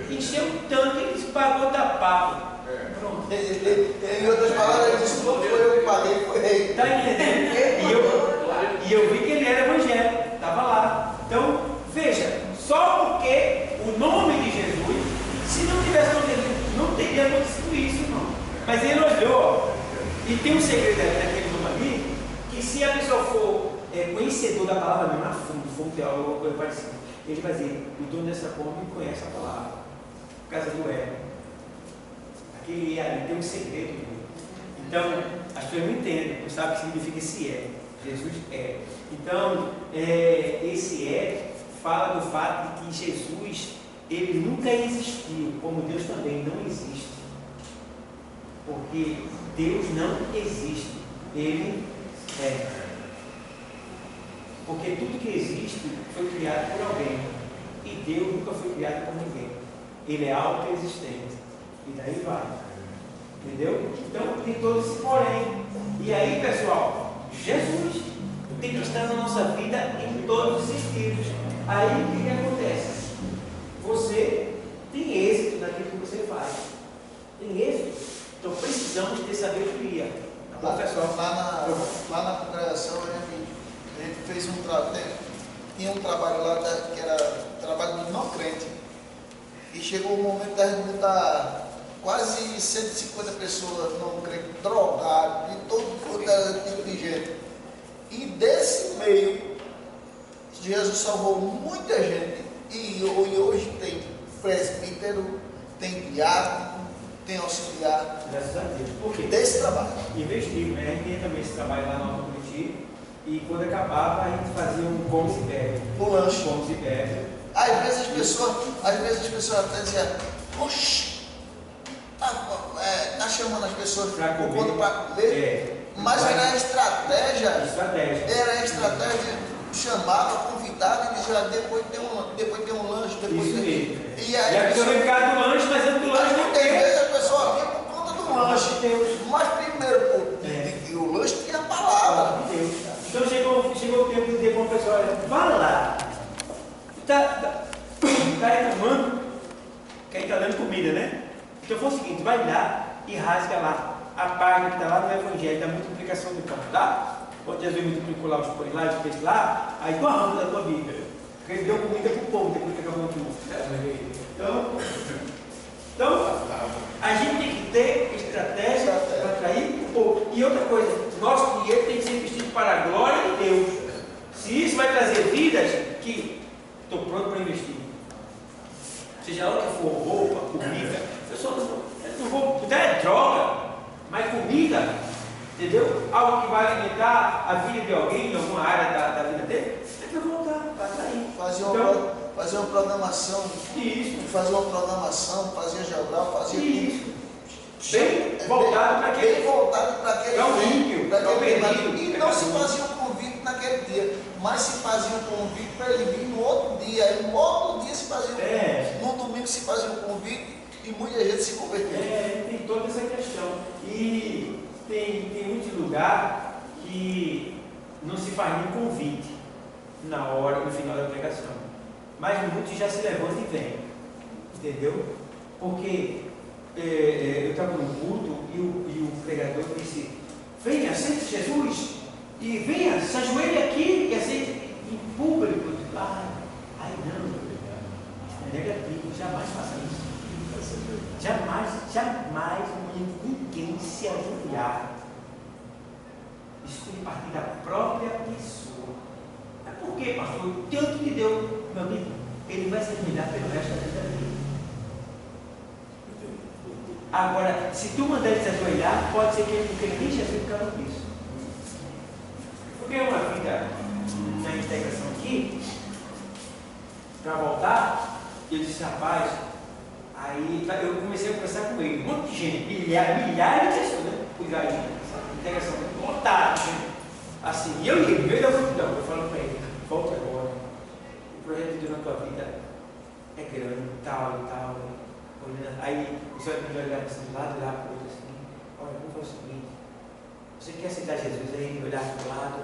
Encheu o tanque, ele disse: pagou, está pago. Pronto. Em outras palavras, ele disse: não foi eu que paguei, foi ele. Está entendendo? E eu vi que ele era evangélico, estava lá. Então, veja, só porque o nome de Jesus, se não tivesse nome de Jesus, não teria acontecido isso, irmão. Mas ele olhou, e tem um segredo daquele nome ali, que se a pessoa for conhecedor da palavra mesmo, a fundo, for um teólogo, alguma coisa parecida, ele vai dizer: o dono dessa Kombi conhece a palavra, por causa do Aquele ali tem um segredo. Então, as pessoas não entendem, não sabem o que significa esse Jesus é. Então, esse fala do fato de que Jesus, ele nunca existiu, como Deus também não existe. Porque Deus não existe, ele é. Porque tudo que existe foi criado por alguém, e Deus nunca foi criado por ninguém. Ele é autoexistente, e daí vai. Entendeu? Então tem todo esse porém. E aí, pessoal, Jesus tem que estar na nossa vida em todos os sentidos. Aí o que acontece? Você tem êxito naquilo que você faz. Tem êxito. Então, E chegou o momento da gente botar quase 150 pessoas não crentes, drogados, de todo tipo de gente. E desse meio, Jesus salvou muita gente. E hoje tem presbítero, tem diácono, tem auxiliar. Graças a Deus. Por quê? Desse trabalho. Investimos, né? A gente tinha também esse trabalho lá no Alto Buriti. E quando acabava, a gente fazia um comes e bebe. O lanche. Comes e bebe. Às vezes as pessoas até diziam, oxe, tá chamando as pessoas Para comer. para comer. Mas era a estratégia. Era a estratégia. Chamava, convidava e dizia, depois tem um lanche, depois Isso tem. mesmo. E E a pessoa veio por causa do lanche, mas antes do lanche não tem tem. vezes a pessoa vinha por conta do lanche. Mas primeiro, o lanche tinha a palavra. Deus. Então chegou o tempo de dizer para uma pessoa, olha, vai lá. Tá reclamando que a gente está dando comida, né? Então foi o seguinte, vai lá e rasga lá a página que está lá no Evangelho da multiplicação do pão, tá? Quando Jesus multiplicou lá os pães lá, os peixes lá, aí tu arranca da tua Bíblia. Porque ele deu comida para o povo depois que acabou tudo. Então, a gente tem que ter estratégia para atrair o povo. E outra coisa, nosso dinheiro tem que ser investido para a glória de Deus. Se isso vai trazer vidas, que estou pronto para investir. Seja lá o que for, roupa, comida, eu não vou dar droga, mas comida, entendeu? Algo que vai alimentar a vida de alguém em alguma área da vida dele, é para voltar, para atrair. Fazer uma programação. Isso. Fazer uma programação, fazia geral, fazia isso. Bem voltado para aquele. Bem voltado para aquele. Ímpio, e não se fazia um convite naquele dia, mas se fazia um convite para ele vir no outro dia. Aí no outro dia se fazia um convite. No domingo se fazia um convite e muita gente se converteu. Tem toda essa questão. E tem muito lugar que não se faz nenhum convite na hora, no final da pregação. Mas muitos já se levantam e vêm. Entendeu? Porque eu estava no culto e o pregador disse, venha, aceite Jesus e venha, se ajoelhe aqui e aceite em público. Ai não, isso é negativo, jamais faça isso. Jamais ninguém se ajoelhar. Isso tem que partir da própria pessoa. Mas por quê, pastor? Tanto que Deus, meu amigo, ele vai se ajoelhar pelo resto da vida dele. Agora, se tu mandar ele se ajoelhar, pode ser que ele não queira nem Jesus por causa disso. Eu ganhei uma vida na integração aqui, para voltar, e eu disse, rapaz, aí eu comecei a conversar com ele, um monte de gente, milhares de pessoas, né? Cuidar de integração, lotado, né? Assim, e eu ia, no meio da multidão, eu falo para ele, volte agora, o projeto de Deus na tua vida é grande, tal e tal. Aí o senhor me olhar assim, de lado e olhar para o outro assim, olha, vamos fazer o seguinte, você quer aceitar Jesus? Aí ele olhar para o lado,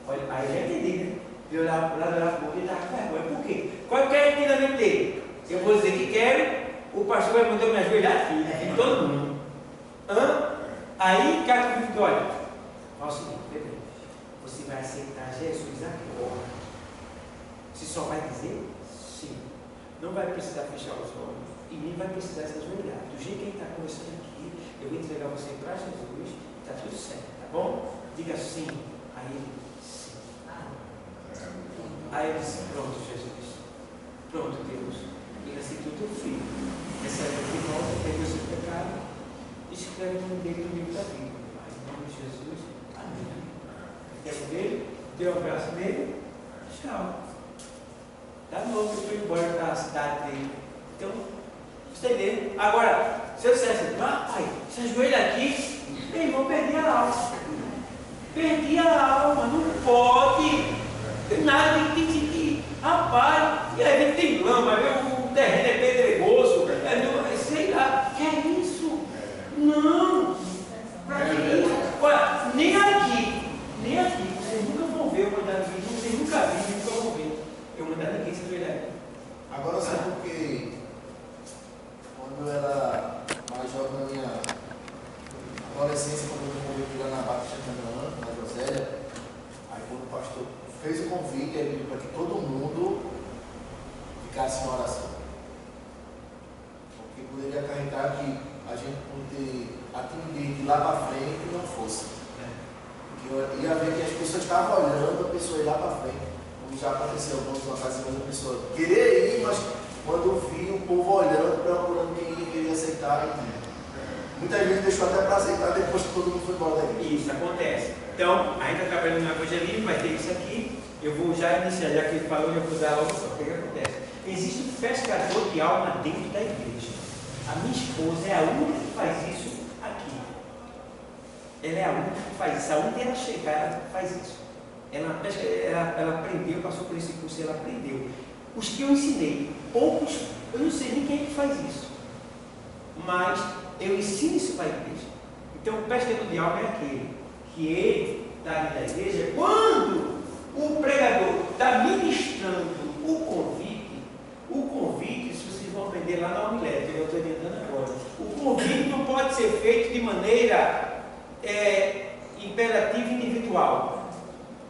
olha, aí já entendi, né? Ele olhar para o lado, olhar para o outro, ele estava com vergonha. Por quê? Qual é o entendimento dele? Eu vou dizer que quero, o pastor vai mandar me ajoelhar aqui, em todo mundo. Aí o cara me diz, olha, fala o seguinte, Pedro, você vai aceitar Jesus agora. Você só vai dizer sim. Não vai precisar fechar os olhos. E nem vai precisar se ajoelhar. Do jeito que a gente está conversando aqui, eu vou entregar você para Jesus, está tudo certo, tá bom? Diga sim. Aí ele, sim. Aí ele disse, pronto, Jesus. Pronto, Deus. Ele aceitou teu filho. Recebe de volta, perdeu seu pecado, escreve o nome dele no livro da vida. Em nome de Jesus, amém. Tempo dele, deu um abraço nele, tchau. Dá novo, eu fui embora para a cidade dele. Então, você entendeu? Agora, se eu dissesse, pai, se ajoelha aqui, meu irmão, perdi a alma. Perdi a alma, não pode. Nada, tem que rapaz, e aí tem lama, o terreno é pedregoso, sei lá, que é isso? Não, pra que isso? Olha, nem aqui, vocês nunca vão ver eu mandar vídeo, vocês nunca viram, nunca vão ver. Eu mandar ninguém se ajoelhar aqui. Agora sabe por quê? Quando eu era mais jovem, na minha adolescência, quando eu me converti lá na Batista Canaã, na Groselha, aí quando o pastor fez o convite, ele pediu para que todo mundo ficasse em oração. poderia acarretar que a gente poder atender de lá para frente não fosse. Porque eu ia ver que as pessoas estavam olhando a pessoa ir lá para frente, como já aconteceu algumas ocasiões, a pessoa querer ir, mas quando eu vi o povo olhando, procurando quem queria aceitar, muitas vezes deixou até para aceitar depois que todo mundo foi embora da igreja. Isso acontece. Então, ainda trabalhando no evangelismo, vai ter isso aqui. Eu vou já iniciar, já que ele falou, eu vou dar logo só. O que acontece? Existe um pescador de alma dentro da igreja. A minha esposa é a única que faz isso aqui. Ela é a única que faz isso. Aonde ela chegar, ela faz isso. Ela aprendeu, passou por esse curso e ela aprendeu. Os que eu ensinei, poucos, eu não sei nem quem é que faz isso. Mas eu ensino isso para a igreja. Então, o pescador de alma é aquele que ele está ali da igreja. Quando o pregador está ministrando o convite, se vocês vão aprender lá na homilética, eu estou orientando agora, o convite não pode ser feito de maneira imperativa e individual.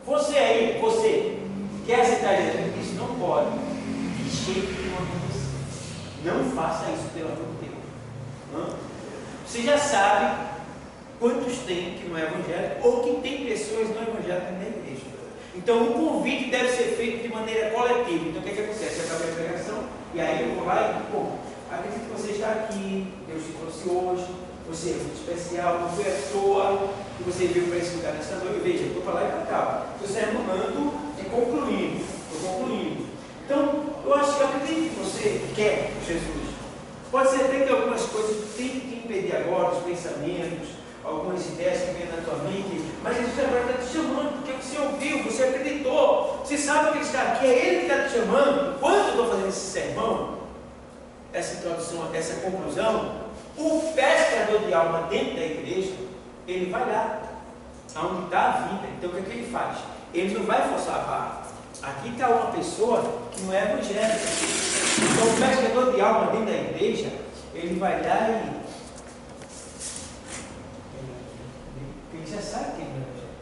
Você aí, você quer aceitar Jesus? Isso não pode. De jeito nenhum acontecer. Não faça isso, pelo amor de Deus. Não? Você já sabe quantos tem que não é evangélico ou que tem pessoas não evangélicas na igreja. Então o convite deve ser feito de maneira coletiva. Então o que acontece? Eu acabei a pregação e aí eu vou lá e, bom, acredito que você está aqui, Deus te trouxe hoje, você é muito especial, não foi à toa que você veio para esse lugar nessa noite. Veja, eu estou para lá e para cá. Estou sermonando e concluindo. Estou concluindo. Então, eu acredito que você quer Jesus. Pode ser até que algumas coisas tenham que impedir agora, os pensamentos, algumas ideias que vêm na tua mente, mas Jesus agora está te chamando, porque você ouviu, você acreditou, você sabe que Ele está aqui, é Ele que está te chamando. Quando eu estou fazendo esse sermão, essa introdução, essa conclusão, o pescador de alma dentro da igreja, ele vai lá, aonde está a vida. Então o que é que ele faz? Ele não vai forçar a barra. Aqui está uma pessoa que não é evangélica. Então o pescador de alma dentro da igreja, ele vai lá e ele já sabe quem é evangélico.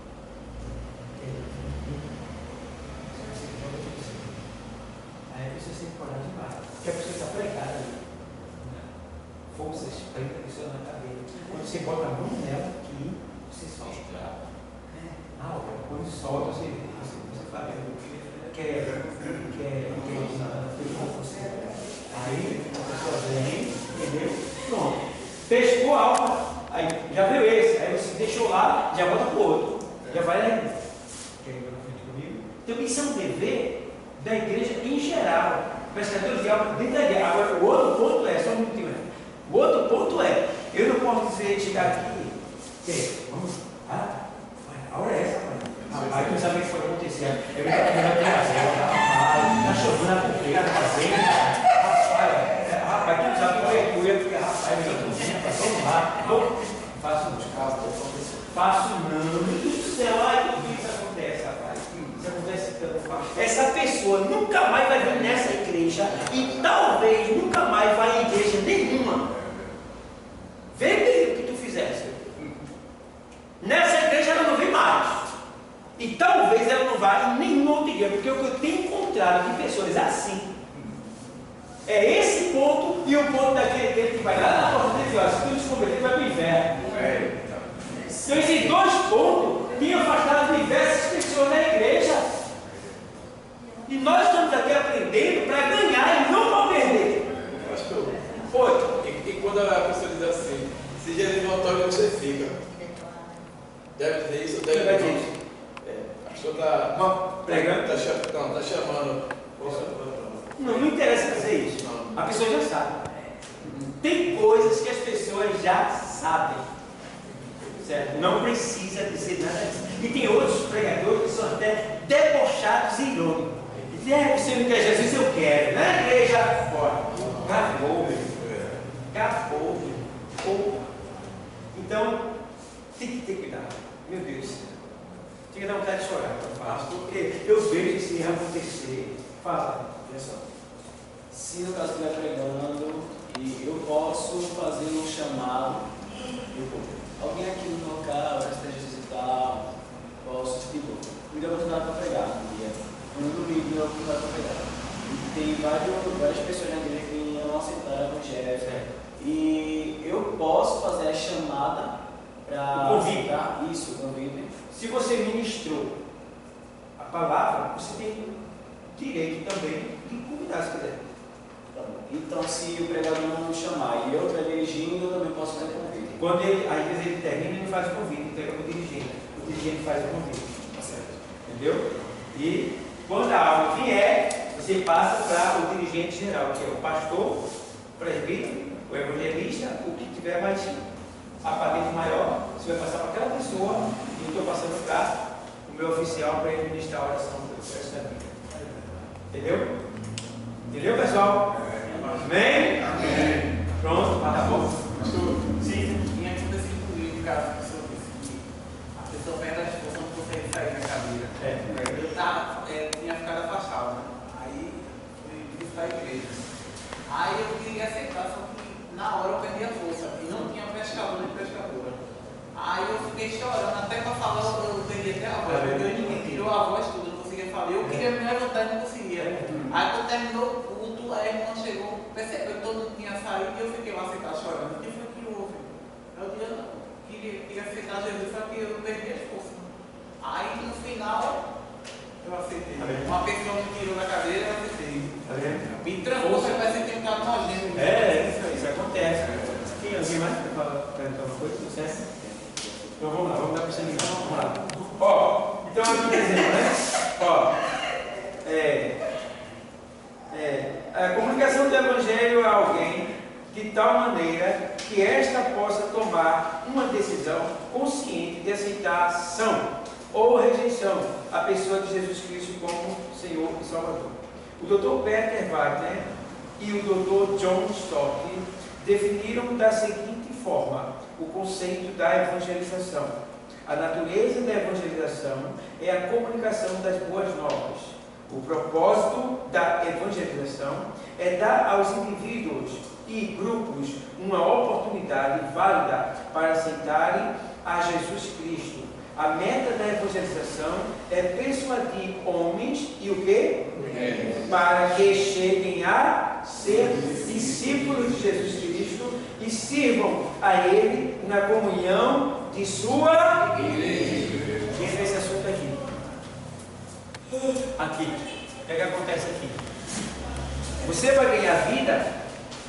Aí a pessoa sempre coragem demais. Porque a pessoa está pregada ali. Forças prendem a pessoa na cabeça. Quando você bota a mão nela aqui, você solta. Quando solta, você fala aí a pessoa vem, entendeu? Pronto. Pescou a alma, aí já veio esse, aí você deixou lá, já volta para o outro. Já vai lá. Quer ir na frente comigo? Então isso é um dever da igreja em geral. Pescadores de alma dentro da igreja. Agora, o outro ponto é, só um minutinho, né? O outro ponto é, eu não posso dizer, chegar aqui, vamos, a hora é essa, rapaz, não sabe o que pode acontecer. É melhor ter razão, rapaz, está chovendo a copeira, está fazendo, rapaz, tu não sabe o que é coisa, porque rapaz, é melhor tu sempre, vamos lá, faço nos casos, faço não, meu Deus do céu, ai, por que isso acontece, rapaz? Isso acontece tanto. Essa pessoa nunca mais vai vir nessa igreja e talvez nunca mais vai em igreja nenhuma. Vê o que tu fizesse. Nessa igreja ela não vem mais. E talvez ela não vá em nenhuma outra igreja, porque o que eu tenho encontrado de pessoas assim é esse ponto e o ponto daquele que vai lá na porta dele, ó, se tu descobrir, ele vai para o inferno. Então esses dois pontos têm afastado diversas pessoas da igreja. E nós estamos aqui aprendendo para ganhar e não para perder. Pastor, e quando a pessoa diz assim, se Jesus voltar, onde você fica? Deve dizer isso? Deve dizer isso. Pastor está pregando? Está chamando. Não interessa dizer isso. A pessoa já sabe. Tem coisas que as pessoas já sabem. Certo? Não precisa dizer nada disso. E tem outros pregadores que são até debochados e irônicos. Você não quer Jesus, eu quero. Na igreja, fora. Acabou, meu. Acabou, meu. Então, tem que ter cuidado. Meu Deus. Tem que dar vontade de chorar quando faço, porque eu vejo isso acontecer. Fala. Olha só. Se no caso estiver pregando e eu posso fazer um chamado, alguém aqui no local, vai esteja visitar, posso, tipo, me dá oportunidade para pregar um dia. No domingo me dá oportunidade para pregar. E tem várias pessoas na igreja que não aceitaram o evangelho. Se você ministrou a palavra, você tem direito também de convidar se quiser. Tá bom. Então, se o pregador não me chamar e eu estiver dirigindo, eu também posso fazer convite. Quando ele, às vezes ele termina, ele não faz o convite, entrega para o dirigente faz o convite. Tá certo. Entendeu? E quando a aula vier, você passa para o dirigente geral, que é o pastor, o presbítero, o evangelista, o que tiver mais aparelho maior, você vai passar para aquela pessoa e eu estou passando para o meu oficial para ele ministrar a oração do processo da Bíblia. Entendeu? Entendeu, pessoal? Amém? Amém. Pronto, tá bom. Sim. Tinha acontecido comigo, cara, a pessoa perde a esposa, não consegue sair da cadeira. Eu tinha ficado afastado, né? Aí fui visitar a igreja. Aí eu queria aceitar, só que na hora eu perdi a força e não tinha pescador nem pescadora. Aí eu fiquei chorando, até para falar eu perdi até a voz, porque ninguém tirou a voz, tudo, eu não conseguia falar. Eu queria me levantar e não conseguia. Aí quando terminou o culto, a irmã chegou, percebeu que todo mundo tinha saído e eu fiquei lá sentado chorando. O que foi que houve? Eu queria aceitar Jesus, só que eu perdi as forças. Aí no final eu aceitei. Uma pessoa me tirou da cadeira, eu aceitei. Me trancou, você parece que tem um cara nojento. Isso acontece. Tem alguém mais para perguntar uma coisa? Tudo certo? Então vamos lá, vamos dar para você ligar. Vamos lá. Ó, então aqui exemplo, né? Ó, a comunicação do Evangelho a alguém de tal maneira que esta possa tomar uma decisão consciente de aceitação ou rejeição à pessoa de Jesus Cristo como Senhor e Salvador. O Dr. Peter Wagner e o Dr. John Stott definiram da seguinte forma o conceito da evangelização. A natureza da evangelização é a comunicação das boas novas. O propósito da evangelização é dar aos indivíduos e grupos uma oportunidade válida para aceitarem a Jesus Cristo. A meta da evangelização é persuadir homens e o quê? Para que cheguem a ser discípulos de Jesus Cristo e sirvam a Ele na comunhão de sua igreja. Entra esse assunto aqui. Aqui. O que é que acontece aqui? Você vai ganhar vida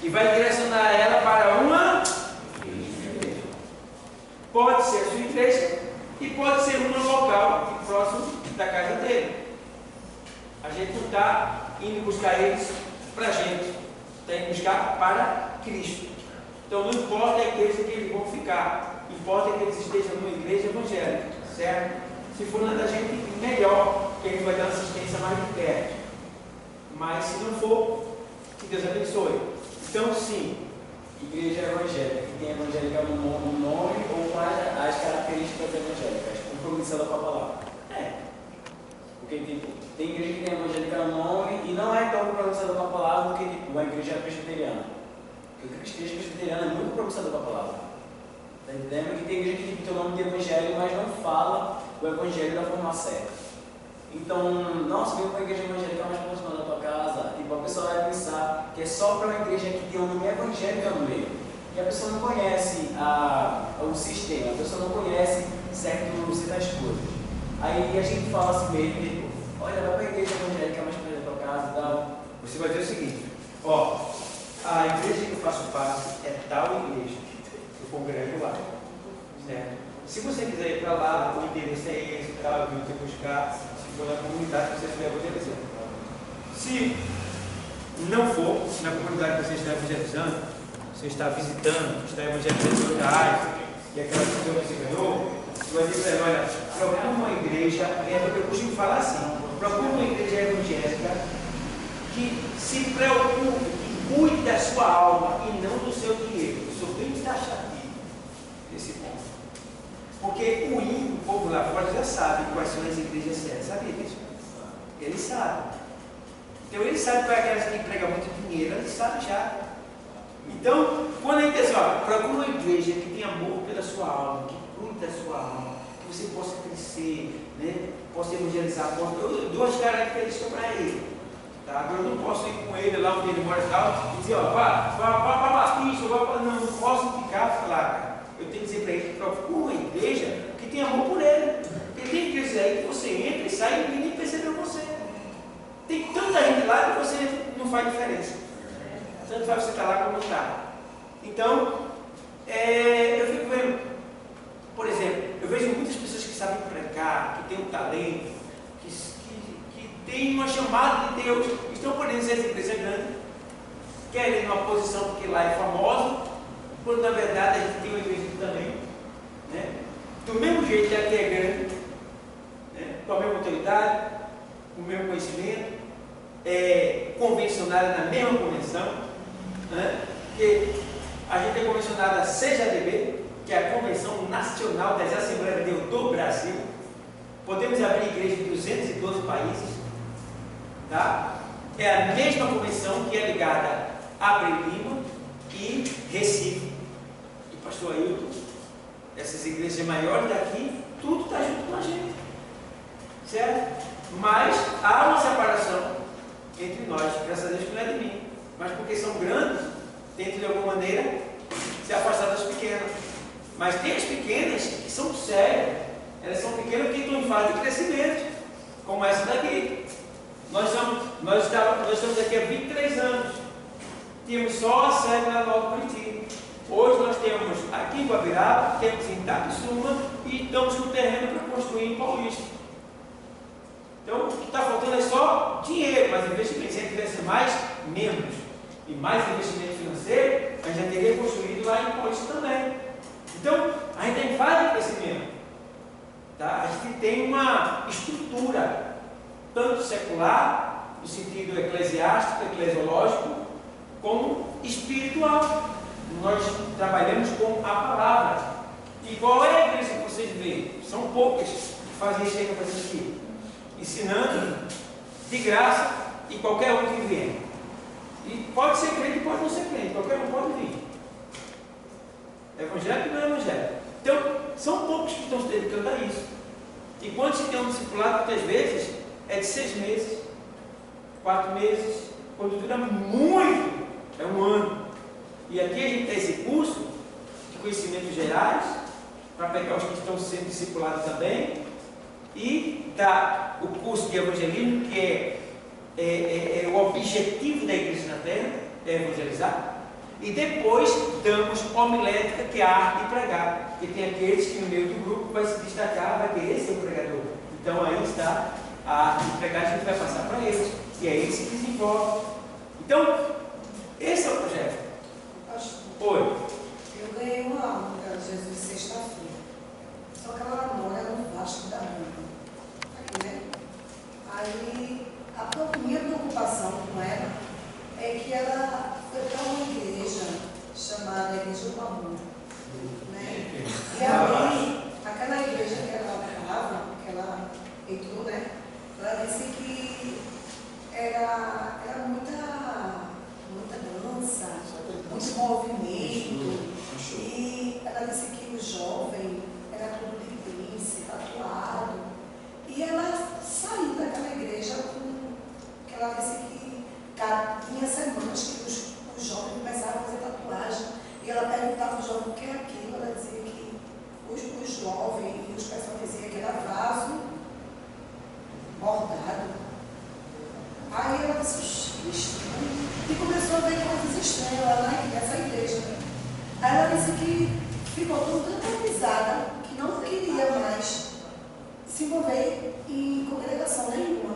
e vai direcionar ela para uma igreja. Pode ser a sua igreja e pode ser uma local próximo da casa dele. A gente não está indo buscar eles para a gente, está indo buscar para Cristo. Então não importa a igreja que eles vão ficar, importa que eles estejam numa igreja evangélica, certo? Se for na da gente, melhor, que a gente vai dar assistência mais de perto. Mas se não for, que Deus abençoe. Então sim, Igreja evangélica, que tem evangélica no nome ou as características evangélicas, compromissada com a palavra. Porque tem igreja que tem evangélica no nome e não é tão compromissada com a palavra do que uma igreja presbiteriana. Porque a igreja presbiteriana é muito compromissada com a palavra. Está entendendo? Que tem igreja que tem o nome de evangelho, mas não fala o evangelho da forma certa. Então, nossa, vem para a igreja evangélica mais próxima da tua casa, tipo, a pessoa vai pensar que é só para uma igreja que tem um nome evangélico no meio. E a pessoa não conhece o sistema, a pessoa não conhece certas coisas. Aí a gente fala assim mesmo, tipo, olha, vai para a igreja evangélica mais perto da tua casa e tal. você vai dizer o seguinte: ó, a igreja que eu faço parte é tal igreja, eu congrego lá, certo? Se você quiser ir para lá, o endereço é esse, tal, eu vou te buscar, se for na comunidade que você estiver evangelizando. Se não for na comunidade que você está evangelizando, você está visitando, está evangelizando outra área, e aquela pessoa que você ganhou, você vai dizer para ela: olha, procura uma igreja, eu costumo falar assim, procura uma igreja evangélica que se preocupe, que cuide da sua alma e não do seu dinheiro. Eu sou bem taxativo nesse ponto. Porque o ímpio, o povo lá fora já sabe quais são as igrejas certas. Sabia disso? Ele sabe. Então ele sabe qual é aquelas que empregam muito dinheiro, ele sabe já. Então, quando a gente diz, ó, procura uma igreja que tenha amor pela sua alma, que cuide da sua alma, que você possa crescer, né? Possa evangelizar. Eu dou as características para ele. Tá? Agora eu não posso ir com ele lá onde ele mora e tal, e dizer, ó, vá para Batista, não posso ficar lá, cara. Eu tenho que dizer para ele: procura uma igreja que tem amor por ele, que ele aí que você entra e sai e ninguém nem percebeu você. Tem tanta gente lá que você não faz diferença. Tanto faz você estar lá como não está. Então, eu fico vendo, por exemplo, eu vejo muitas pessoas que sabem pregar, que têm um talento, que têm uma chamada de Deus, estão podendo ser essa igreja grande, querem uma posição porque lá é famosa, quando na verdade a gente tem uma igreja aqui também, né? Do mesmo jeito que aqui é grande, né? Com a mesma autoridade, com o mesmo conhecimento, convencionada na mesma convenção, né? Que a gente é convencionada a CJDB, que é a Convenção Nacional das Assembleias de Deus do Brasil. Podemos abrir igreja em 212 países, tá? É a mesma convenção que é ligada a Abreu Lima e Recife, e Pastor Ailton, essas igrejas maiores daqui, tudo está junto com a gente, certo? Mas há uma separação entre nós, graças a Deus que não é de mim, mas porque são grandes, tentam de alguma maneira se afastar das pequenas. Mas tem as pequenas que são sérias, elas são pequenas porque estão em fase de crescimento, como essa daqui. Nós estamos aqui há 23 anos, tínhamos só a sede na Nova Curitiba. Hoje nós temos aqui em Guabiraba, temos em Itapissuma e estamos com terreno para construir em Paulista. Então o que está faltando é só dinheiro, mas investimento. Se a gente tivesse mais membros e mais investimento financeiro, a gente já teria construído lá em Paulista também. Então, a gente tem fase de crescimento, tá? A gente tem uma estrutura, tanto secular, no sentido eclesiástico, eclesiológico, como espiritual. Nós trabalhamos com a palavra. E qual é a igreja que vocês veem? São poucas que fazem isso aí para vocês aqui, ensinando de graça e qualquer um que vier. E pode ser crente, pode não ser crente, qualquer um pode vir. Evangélico não é evangélico. Então, são poucos que estão se dedicando a isso. E quando se tem um discipulado, muitas vezes, é de 6 meses, 4 meses, quando dura muito, é 1 ano. E aqui a gente tem esse curso de conhecimentos gerais, para pegar os que estão sendo discipulados também, e dá o curso de evangelismo, que é o objetivo da igreja na terra, é evangelizar. E depois damos homilética, que é a arte de pregar, porque tem aqueles que no meio do grupo vai se destacar, vai querer ser o pregador. Então aí está a arte de pregar, a gente vai passar para eles, e é eles que desenvolvem. Então, esse é o projeto. Oi. Eu ganhei uma aula no Cara de Jesus sexta-feira, só que ela mora no Vasco da Gama, aqui, né? Aí a minha preocupação com ela é que ela foi para uma igreja chamada Igreja do Amor, né? E aí, aquela igreja que ela falava, que ela entrou, né? Ela disse que era muita dança, muito movimento, e ela disse que o jovem era tudo de príncipe, tatuado, e ela saiu daquela igreja que ela disse que tinha semanas que os jovens começaram a fazer tatuagem, e ela perguntava ao jovem o que é aquilo, ela dizia que os jovens e os pessoal diziam que era vaso bordado. Aí ela disse, estranho, e começou a ver coisas estranhas lá nessa igreja. Aí ela disse que ficou tão traumatizada que não queria mais se envolver em congregação nenhuma.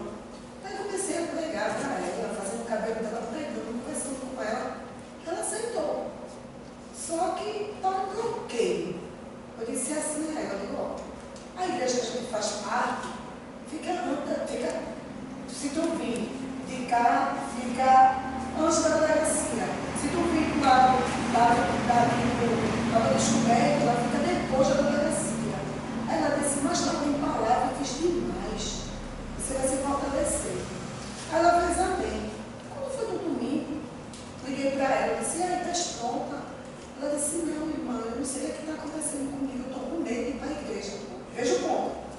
Aí comecei a pregar para ela, fazendo o cabelo dela, pregando, conversando com ela. Ela aceitou. Só que está um bloqueio. Eu disse assim a ela, eu digo, ó, a igreja que a gente faz parte, fica se tu vir de cá, fica antes da delegacia. Se tu vir do lado da descoberta, ela fica depois da delegacia. Aí ela disse, mas não tem palavra, eu fiz demais. Você vai se fortalecer. Aí ela fez amém. Quando foi no domingo, liguei para ela, disse, e aí, estás pronta? Ela disse, não, irmã, eu não sei o que está acontecendo comigo, eu estou com medo de ir para a igreja. Veja o ponto.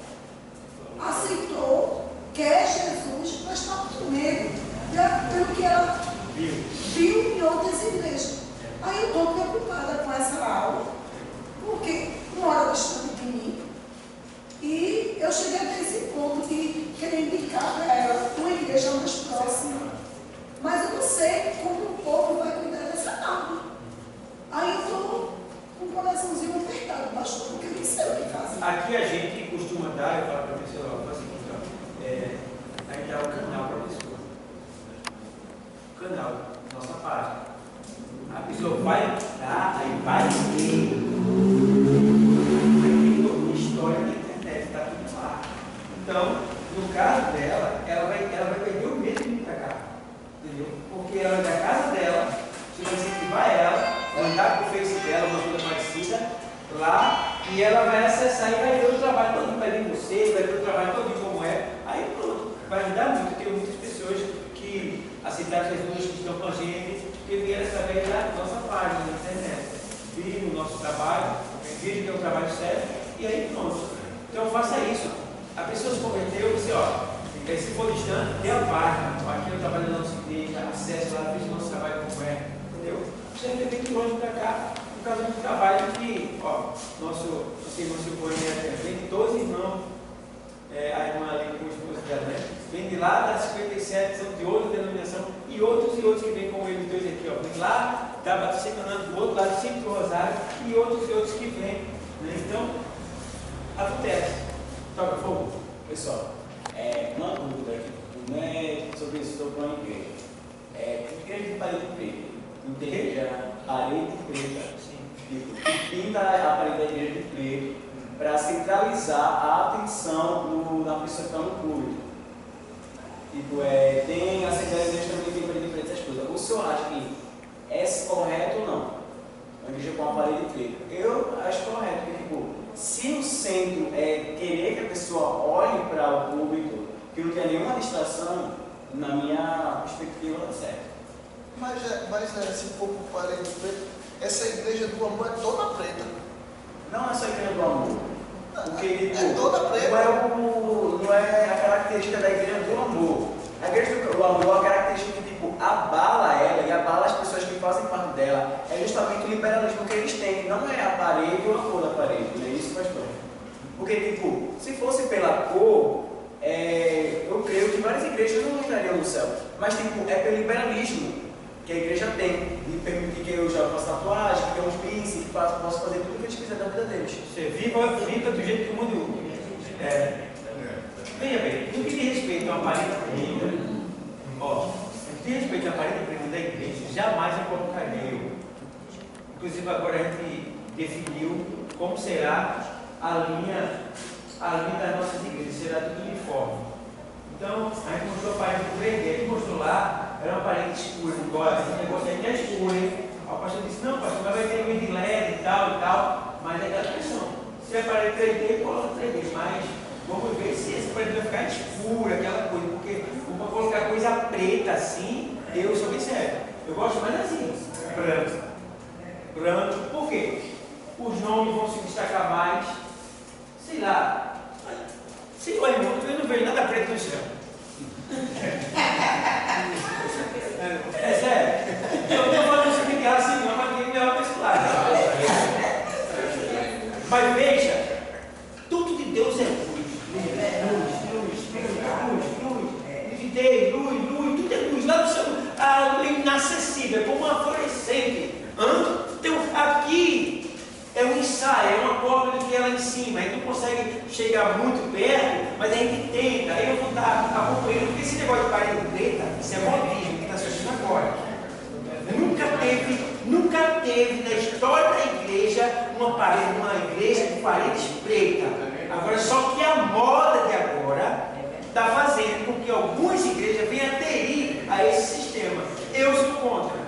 Aceitou, quer Jesus, mas está com medo pelo que ela viu em outras igrejas. Aí eu estou preocupada com essa aula, porque uma hora distante de mim, e eu cheguei até esse senhor vai dar, aí vai ver. Tem toda a história da internet, está tudo lá. Então, no caso dela, ela vai perder o medo de vir para cá. Entendeu? Porque ela é da casa dela, você vai incentivar ela, mandar para o Face dela, uma coisa parecida, lá, e ela vai acessar e vai ver o trabalho todo, vai ver você, vai ver o trabalho todo como é. Aí pronto, vai ajudar muito. Tem muitas pessoas que aceitaram Jesus, que estão com a gente, que vieram através da nossa página na internet. Viram o nosso trabalho, viram que é um trabalho sério, e aí pronto. Então faça isso. A pessoa se converteu e disse, ó, se for distante, dê a página. Aqui é o trabalho da nossa igreja, acesse lá, veja o nosso trabalho como é. Entendeu? Você vai ter que ir longe para cá, por causa do trabalho que, ó, nosso irmão Silvânia tem 12 irmãos, a irmã ali com o esposo dela, né? Vem de lá da 57, são de outra denominação, e outros que vêm com eles dois aqui, ó. Vem lá da Batista Canando, do outro lado, sempre do Rosário, e outros que vêm. Né? Então, acontece. Toca fogo. Pessoal, uma dúvida aqui, não é sobre isso, estou com a igreja. Igreja de parede preta. Igreja parede preta. Tipo, pinta a parede da igreja de preto para centralizar a atenção da pessoa que está no culto. Tipo, tem a Assembleia de Deus também tem parede preta, essas coisas. O senhor acha que é correto ou não? Uma igreja com a parede preta. Eu acho correto, porque tipo, se o centro é querer que a pessoa olhe para o público, que não tenha nenhuma distração, na minha perspectiva dá certo. Mas se for por parede preta, essa igreja do amor é toda preta. Não é só a igreja do amor. Porque É toda preta. Não é a característica da igreja do amor. A igreja do amor é a característica que tipo, abala ela e abala as pessoas que fazem parte dela. É justamente o liberalismo que eles têm. Não é a parede ou a cor da parede. Não é isso, pastor? Porque, tipo, se fosse pela cor, eu creio que várias igrejas não entrariam no céu. Mas, tipo, é pelo liberalismo que a igreja tem, de permitir que eu já faça tatuagem, que eu uns piercing, que posso fazer tudo o que eles quiserem da vida deles. Você viva do jeito que o mundo veja bem, no que diz respeito à parede preta, no que diz respeito à parede preta da igreja, jamais eu colocaria eu. Inclusive agora a gente definiu como será a linha das nossas igrejas, será tudo uniforme. Então, a gente mostrou a parede preta, e a gente mostrou lá, era uma parede escura, igual esse negócio aí que é escuro, hein? O pastor disse, não, pastor, mas vai ter luz de LED e tal, mas é aquela questão. Se a parede 3D, coloca 3D, mas vamos ver se essa parede vai ficar escura, aquela coisa, porque vou colocar coisa preta assim, eu sou bem sério. Eu gosto mais assim, branco. Por quê? Os nomes vão se destacar mais, sei lá. Se olha, eu não vejo nada preto no céu. É sério. Eu não estou falando isso aqui assim, não, mas ninguém me olha para esse lado. Mas veja, tudo de Deus é luz. Luz, tudo é luz. Lá no céu, a luz inacessível, como uma fluorescente. Então, aqui é um ensaio, é uma cópia do que é lá em cima. A gente não consegue chegar muito perto, mas a gente tenta. Aí eu vou estar acompanhando, porque esse negócio de parede preta, isso é modismo que está surgindo agora. Nunca teve na história da igreja uma igreja com paredes pretas. Agora, só que a moda de agora está fazendo com que algumas igrejas venham aderir a esse sistema. Eu sou contra.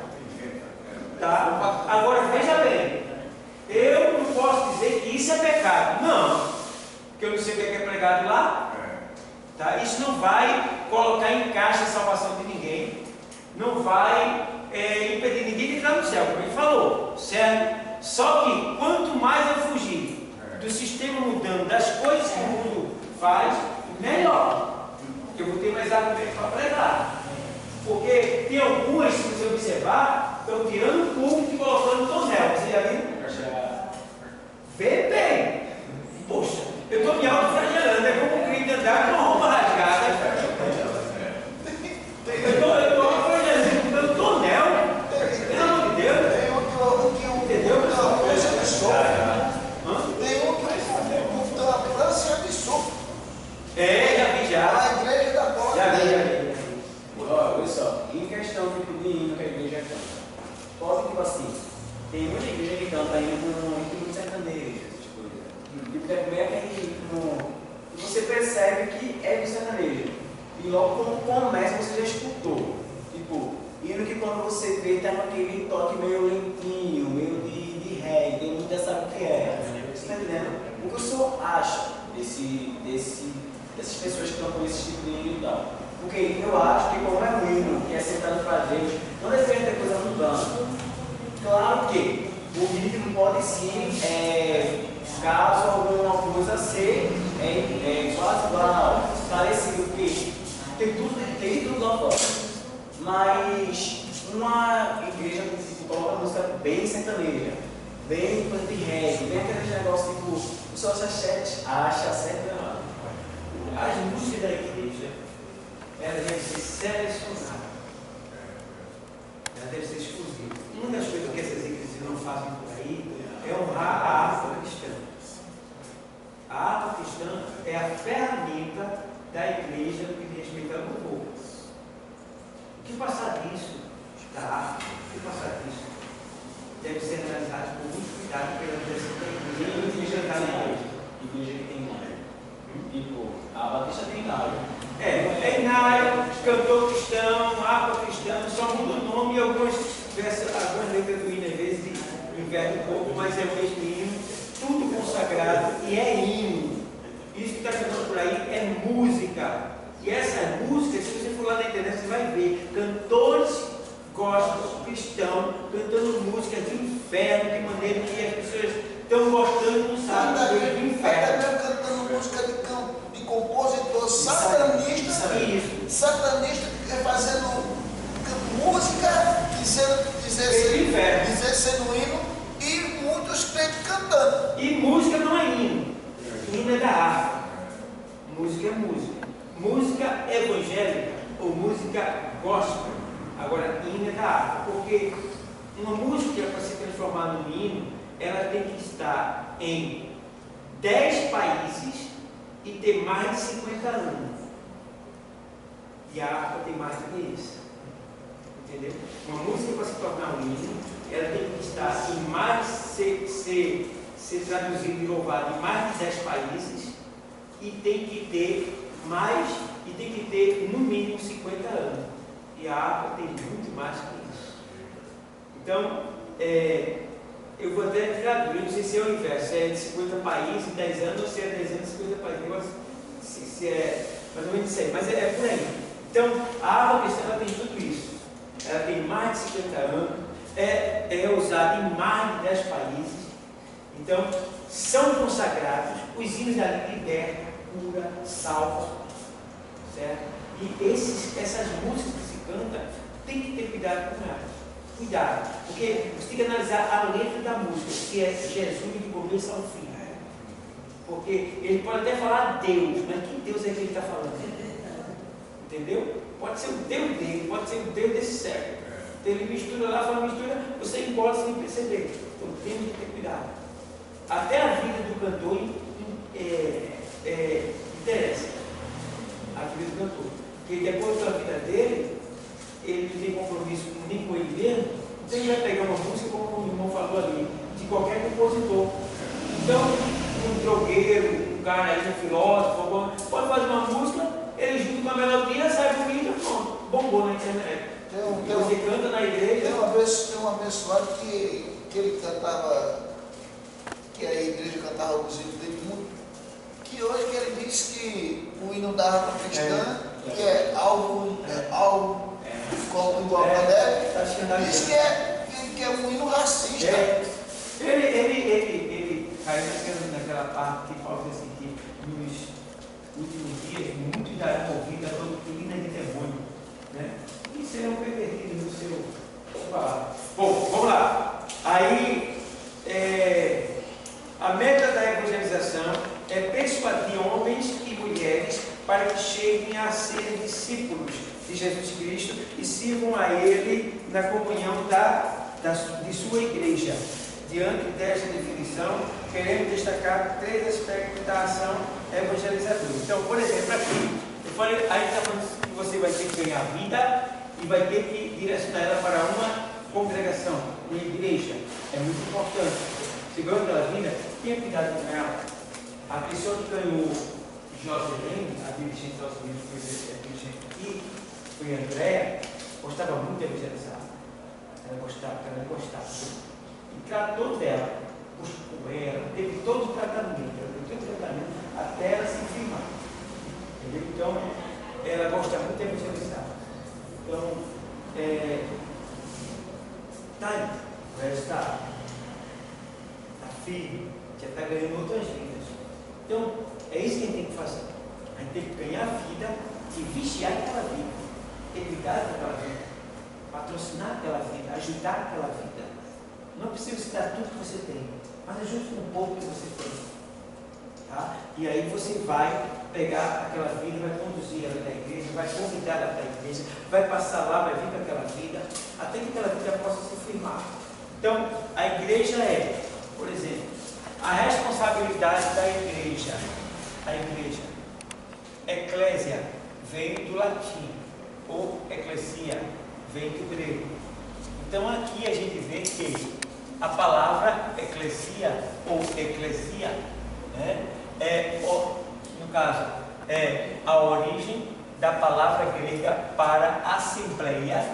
Tá? Agora, veja bem. Eu não posso dizer que isso é pecado. Não. Porque eu não sei o que é pregado lá. Tá? Isso não vai colocar em caixa a salvação de ninguém. Não vai impedir ninguém de entrar no céu, como ele falou. Certo? Só que quanto mais eu fugir do sistema mudando, das coisas que o mundo faz, melhor. Porque eu vou ter mais argumentos para pregar. Porque tem algumas, se você observar, estão tirando o público e colocando tonel. Você já viu? Vê bem. Poxa, eu estou me autoflagelando. É como um crime de andar com uma roupa rasgada. Eu estou autoflagelando com o tonel. Pelo amor de Deus. Entendeu, pessoal? Tem um que tem uma prancha de soco. Já vi já. A igreja da bola. Já vi. Olha só, em questão de hino que a igreja canta, pode Tem muita igreja que canta ainda com ritmo sertanejo, essas coisas. E também é aquele ritmo que você percebe que é do sertanejo. E logo quando começa você já escutou. Tipo, hino que quando você vê tem aquele toque meio lentinho, meio de reggae, todo mundo já sabe o que é. Você está entendendo? O que o senhor acha dessas pessoas que cantam esse tipo de hino e tal? Porque eu acho que como é um hino que é sentado pra Deus, não deveria ter coisa mudando. Claro que o ritmo pode sim, caso alguma coisa ser quase igual, parecido, porque tem tudo lá fora. Mas uma igreja que coloca música bem sertaneja, bem coisa de reggae, bem aquele negócio tipo, o senhor acha certo errado. As músicas da igreja, elas devem ser selecionadas. Ela deve ser exclusiva. Uma das coisas que essas igrejas não fazem por aí é honrar a harpa cristã. A harpa cristã é a ferramenta da igreja no que respeita ao louvor. O que passar disso, da harpa, o que passar disso, deve ser analisado com muito cuidado pela direção da igreja. Igreja que tem nada. Tipo, a Batista tem nada. Tem nada, cantor cristão, harpa cristã, só muda o nome e algumas letras do hino às vezes inverte um pouco, mas é o mesmo hino, tudo consagrado e é hino. Isso que está cantando por aí é música. E essa música, se você for lá na internet, você vai ver cantores gospel cristãos cantando música de inferno, de maneira que as pessoas estão gostando e não sabem do inferno. Até mesmo cantando música de compositor satanista, satanista fazendo música dizer sendo hino, e muitos crentes cantando. E música não é hino, hino é da harpa. Música é música. Música evangélica ou música gospel. Agora, hino é da harpa, porque uma música para se transformar num hino, ela tem que estar em 10 países e ter mais de 50 anos. E a harpa tem mais do que isso. Entendeu? Uma música para se tornar um hino, ela tem que estar em mais, ser traduzida e louvada em mais de 10 países e tem que ter no mínimo 50 anos. E a harpa tem muito mais que isso. Então, eu vou até traduzir, eu não sei se é o inverso, se é de 50 países em 10 anos ou se é 10 anos em 50 países. Eu se é mais ou menos isso aí, mas é por aí. Então, a harpa cristã ela tem tudo isso. Ela tem mais de 50 anos, é usada em mais de 10 países. Então, são consagrados, os hinos ali libertam, cura, salva, certo? E essas músicas que se cantam, tem que ter cuidado com elas. Cuidado, porque você tem que analisar a letra da música, se é Jesus de começo ao fim. Porque ele pode até falar Deus, mas que Deus é que ele está falando? Entendeu? Pode ser o Deus dele, pode ser o Deus desse século. Então ele mistura lá, fala mistura, você engole sem perceber. Então temos que ter cuidado. Até a vida do cantor interessa. A vida do cantor. Porque depois da vida dele, ele não tem compromisso nem com ele mesmo, então ele vai pegar uma música, como o irmão falou ali, de qualquer compositor. Então, um drogueiro, um cara aí, um filósofo, pode fazer uma música, ele junto com a melodia, sai bonita, pronto, bombou na internet. Você canta na igreja. Tem uma abençoada que ele cantava, que a igreja cantava os hinos dele muito, que hoje que ele diz que o hino da harpa cristã, que é algo como igual a dele, diz que é um hino racista. Ele caiu naquela parte que fala assim, que nos últimos dias muitos darão ouvido a doutrina de demônio, né? E serão pervertidos no seu palavra. Bom, vamos lá. Aí, a meta da evangelização é persuadir homens e mulheres para que cheguem a ser discípulos de Jesus Cristo e sirvam a Ele na comunhão de sua igreja. Diante desta definição, queremos destacar 3 aspectos da ação evangelizadora. Então, por exemplo, aqui, eu falei, aí está falando que você vai ter que ganhar vida e vai ter que direcionar ela para uma congregação, uma igreja. é muito importante. Você ganhou aquela vida, tenha cuidado com ela. A pessoa que ganhou Joselene, a dirigente dos Estados Unidos, foi a dirigente aqui, foi a Andréa, gostava muito de evangelizar. Ela gostava. E tratou dela, buscou ela, teve todo o tratamento, até ela se firmar. Entendeu? Então, ela gosta muito de evangelizar. Então, tá aí, o resultado. Está firme, já está ganhando outras vidas. Então, é isso que a gente tem que fazer. A gente tem que ganhar vida e vigiar aquela vida, ter cuidado daquela vida, patrocinar aquela vida, ajudar aquela vida. Não precisa se dar tudo que você tem, mas ajude com um pouco que você tem. Tá? E aí você vai pegar aquela vida, vai conduzir ela da igreja, vai convidar ela da igreja, vai passar lá, vai vir com aquela vida, até que aquela vida possa se firmar. Então, a igreja é, por exemplo, a responsabilidade da igreja. A igreja, eclésia, vem do latim, ou eclesia, vem do grego. Então aqui a gente vê que a palavra eclesia ou eclesia, né, no caso, é a origem da palavra grega para assembleia,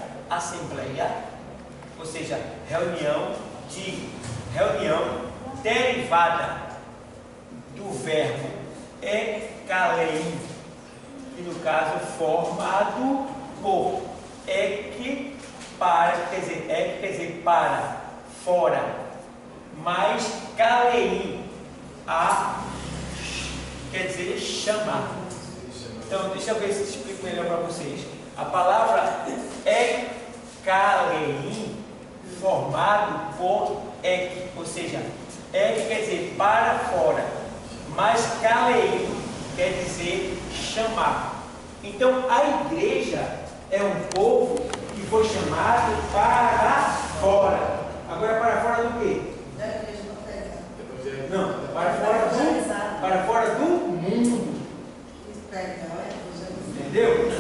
ou seja, reunião derivada do verbo ekalein, que no caso formado por ek, quer dizer para, fora, mais kalein, quer dizer chamar. Então deixa eu ver se explico melhor para vocês. A palavra ekalein, formado por ek, ou seja, ek quer dizer para fora, mas kalein quer dizer chamar. Então a igreja é um povo que foi chamado para fora. Agora para fora do quê? Da igreja não pega. Não, para fora do mundo. Entendeu?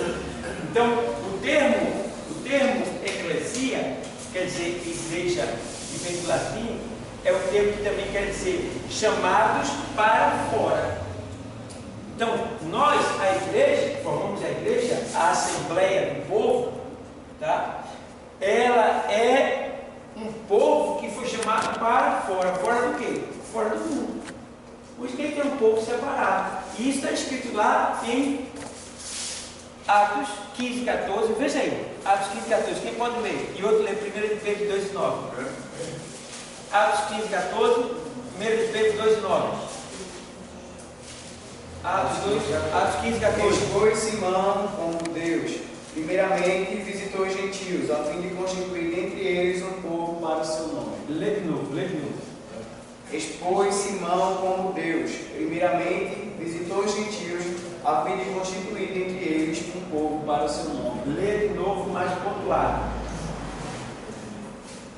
Então o termo eclesia quer dizer igreja, que vem do latim, é um termo que também quer dizer chamados para fora. Então, nós, a igreja, formamos a igreja, a Assembleia do Povo, tá? Ela é um povo que foi chamado para fora. Fora do quê? Fora do mundo. Por isso que ele tem um povo separado. E isso está escrito lá em Atos 15, 14. Veja aí, Atos 15, 14. Quem pode ler? E outro lê 1 Pedro 2, 9. Atos 15, 14, 1 Pedro 2, 9. Atos 15, 14. Expôs Simão como Deus, primeiramente visitou os gentios, a fim de constituir dentre eles um povo para o seu nome. Lê de novo. Expôs Simão como Deus, primeiramente visitou os gentios, a fim de constituir dentre eles um povo para o seu nome. Lê de novo, mais pontuado.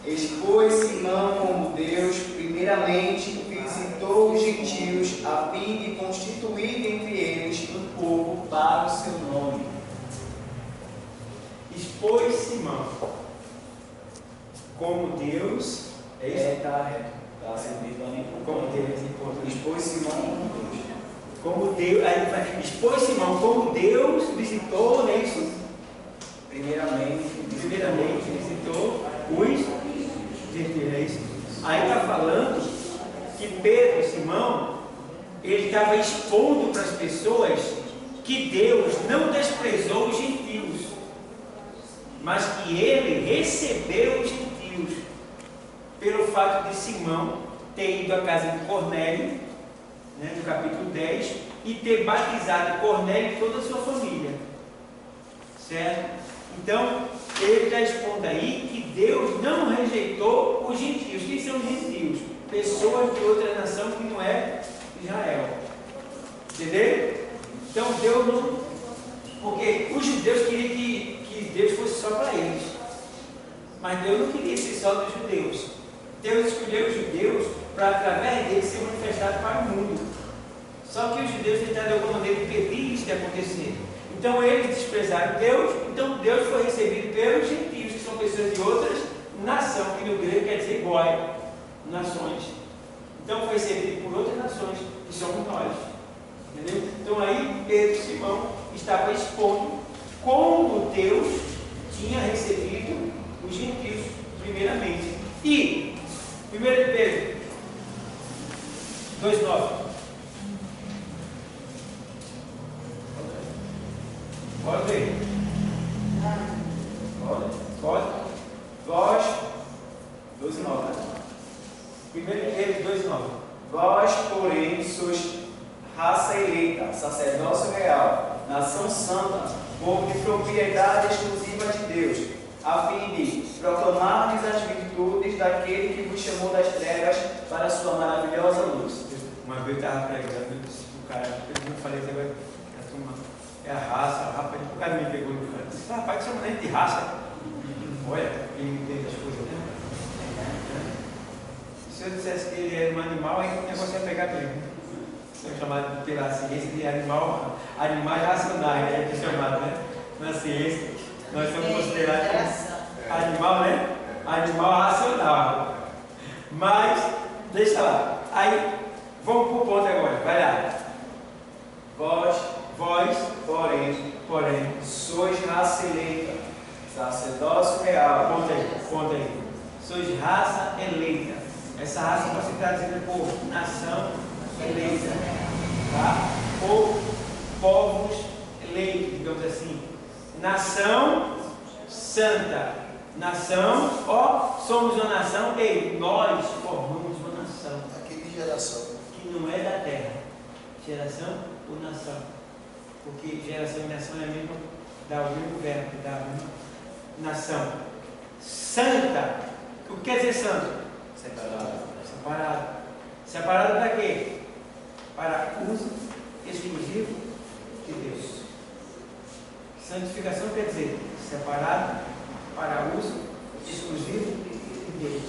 Expôs Simão como Deus, primeiramente visitou os gentios, a fim de constituir dentre eles um povo para o seu nome. Expôs Simão como Deus. É isso? Está sendo dito ali. Como Deus. Expôs Simão como Deus. Como Deus. Aí ele vai. Expôs Simão como Deus visitou, não é isso? Primeiramente visitou os. É isso? Aí está falando que Pedro, Simão, ele estava expondo para as pessoas que Deus não desprezou os gentios, mas que ele recebeu os gentios, pelo fato de Simão ter ido à casa de Cornélio, né, no capítulo 10, e ter batizado Cornélio e toda a sua família. Certo? Então, ele está expondo aí que Deus não rejeitou os gentios. Quem são os gentios? Pessoas de outra nação que não é Israel. Entendeu? Então Deus não. Porque os judeus queriam que Deus fosse só para eles. Mas Deus não queria ser só dos judeus. Deus escolheu os judeus para, através deles, ser manifestado para o mundo. Só que os judeus tentaram de alguma maneira impedir isso de acontecer. Então eles desprezaram Deus, então Deus foi recebido pelos gentios, que são pessoas de outras nações, que no grego quer dizer goi. nações. Então foi recebido por outras nações, que somos nós. Entendeu? Então aí Pedro e Simão estavam expondo como Deus tinha recebido os gentios primeiramente. E 1 Pedro 2,9. Pode ver. Pode. Vós, 2,9. 1 Pedro 2,9. Vós, porém, sois raça eleita, sacerdócio real, nação santa, povo de propriedade exclusiva de Deus, a fim de proclamar-lhes as virtudes daquele que vos chamou das trevas para a sua maravilhosa luz. Uma vez eu estava pregando, o cara, eu falei agora, a turma é a raça, rapaz, o cara me pegou no canto. Disse, rapaz, que chama nem de raça. Olha, ele entende as coisas, né? Se eu dissesse que ele era um animal, aí o negócio ia pegar mesmo. É chamado pela ciência de animais racionais, né? É chamado, né? Na ciência, nós somos considerados animal, né? Animal racional. Mas, deixa lá. Aí, vamos para o ponto agora, vai lá. Vós, Porém, sois raça eleita, sacerdócio real. Conta aí. Sois raça eleita. Essa raça pode ser traduzida por nação eleita, tá? Ou povos eleitos, digamos assim. Nação santa. Nação, somos uma nação e nós formamos uma nação. Aqui de geração. Que não é da terra. Geração ou nação. Porque geração e nação é a mesma, dá o mesmo verbo, dá a mesma nação. Santa. O que quer dizer santo? Separado para quê? Para uso exclusivo de Deus. Santificação quer dizer separado para uso exclusivo de Deus.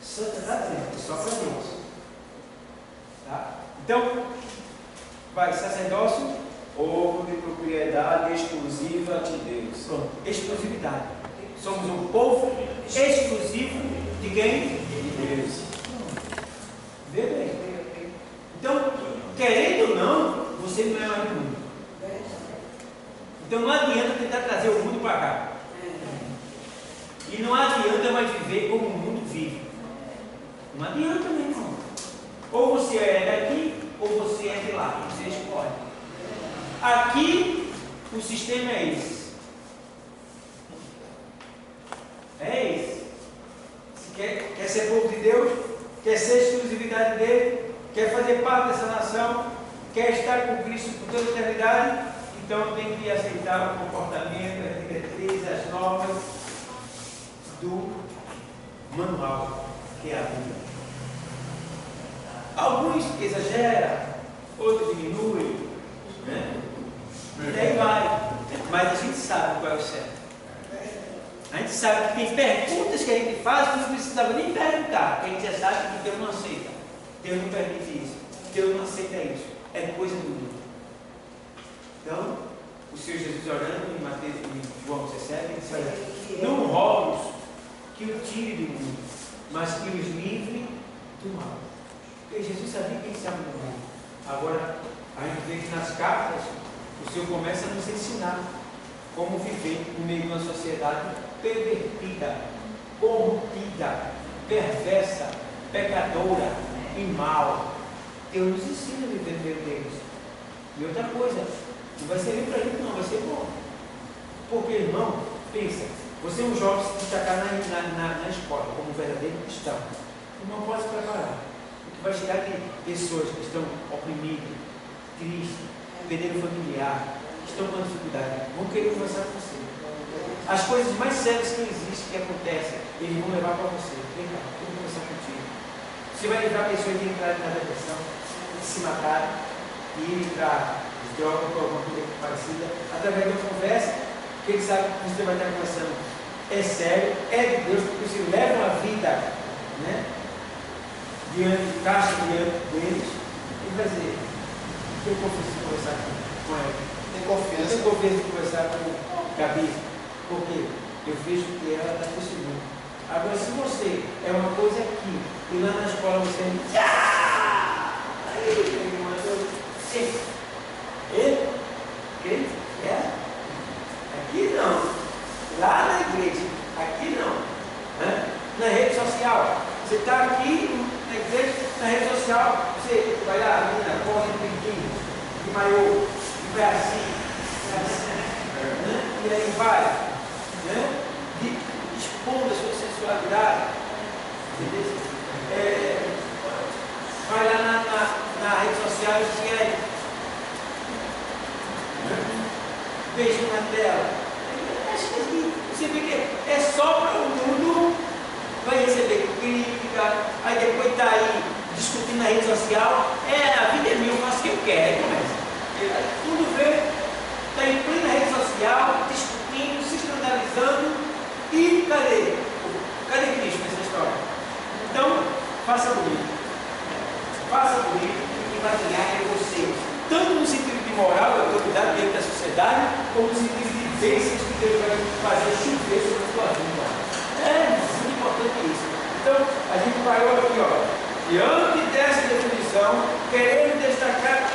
Santo está dizendo, só para Deus. Tá? Então, vai, sacerdócio, Povo de propriedade exclusiva de Deus. pronto, exclusividade. Somos um povo exclusivo de quem? De Deus. Vê bem. Então, querendo ou não, você não é mais do mundo. Então não adianta tentar trazer o mundo para cá. E não adianta mais viver como o mundo vive. Não adianta, meu irmão. Ou você é daqui, ou você é de lá. Você escolhe. Aqui, o sistema é esse. É esse. Se quer ser povo de Deus, quer ser exclusividade dele, quer fazer parte dessa nação, quer estar com Cristo por toda a eternidade, então tem que aceitar o comportamento, as diretrizes, as normas do manual, que é a Bíblia. Alguns exageram, outros diminuem, né? E daí vai. Mas a gente sabe qual é o certo. A gente sabe que tem perguntas que a gente faz que não precisava nem perguntar, porque a gente já sabe que Deus não aceita. Deus não permite isso. Deus não aceita isso. É coisa do mundo. Então, o Senhor Jesus orando em Mateus, em João 17, ele disse: olha, não rogo que o tire do mundo, mas que os livre do mal. Porque Jesus sabia quem estava no mundo. Agora, a gente vê que nas cartas, o Senhor começa a nos ensinar como viver no meio de uma sociedade pervertida, corrompida, perversa, pecadora e mal. Deus nos ensina a viver no meio deles. E outra coisa, não vai servir para a gente, não, vai ser bom. Porque, irmão, pensa, você é um jovem se destacar na escola como um verdadeiro cristão. O irmão pode se preparar. Porque vai chegar de pessoas que estão oprimidas, tristes, perderam familiar, estão com dificuldade, vão querer conversar com você. As coisas mais sérias que existem, que acontecem, eles vão levar para você. Vem cá, eu vou conversar contigo. Você vai levar pessoas de entrar na depressão, de se matar, e ir para drogas ou alguma coisa parecida, através de uma conversa, que ele sabe que você vai estar conversando. É sério, é de Deus, porque você leva uma vida, né? Caixa diante deles, e vai dizer: tenho confiança de conversar com ela. Tenho confiança de conversar com Gabi, porque eu vejo que ela está testemunho. Agora, se você é uma coisa aqui, eu E lá na escola você. Aí, irmã, eu. Ele? Quem? É? Aqui não. Lá na igreja. Aqui não. Na rede social. Você está aqui na igreja, na rede social, você vai lá, a menina, corre de biquíni, de maiô, e vai assim, e aí vai, expondo a sua sensualidade. Vai lá na rede social e segue. Beijo na tela. Você vê que é só para o mundo, vai receber crítica, aí depois está aí discutindo na rede social, a vida é minha, eu faço o que eu quero, aí começa. Tudo vê, está em plena rede social, discutindo, se escandalizando, e cadê? Cadê Cristo nessa história? Então, faça bonito. Faça bonito, e quem vai ganhar é você. Tanto no sentido de moral, autoridade dentro da sociedade, como no sentido de bênçãos que Deus vai fazer chover sobre a sua vida. É muito importante isso. Então, a gente parou aqui, diante dessa definição, querendo destacar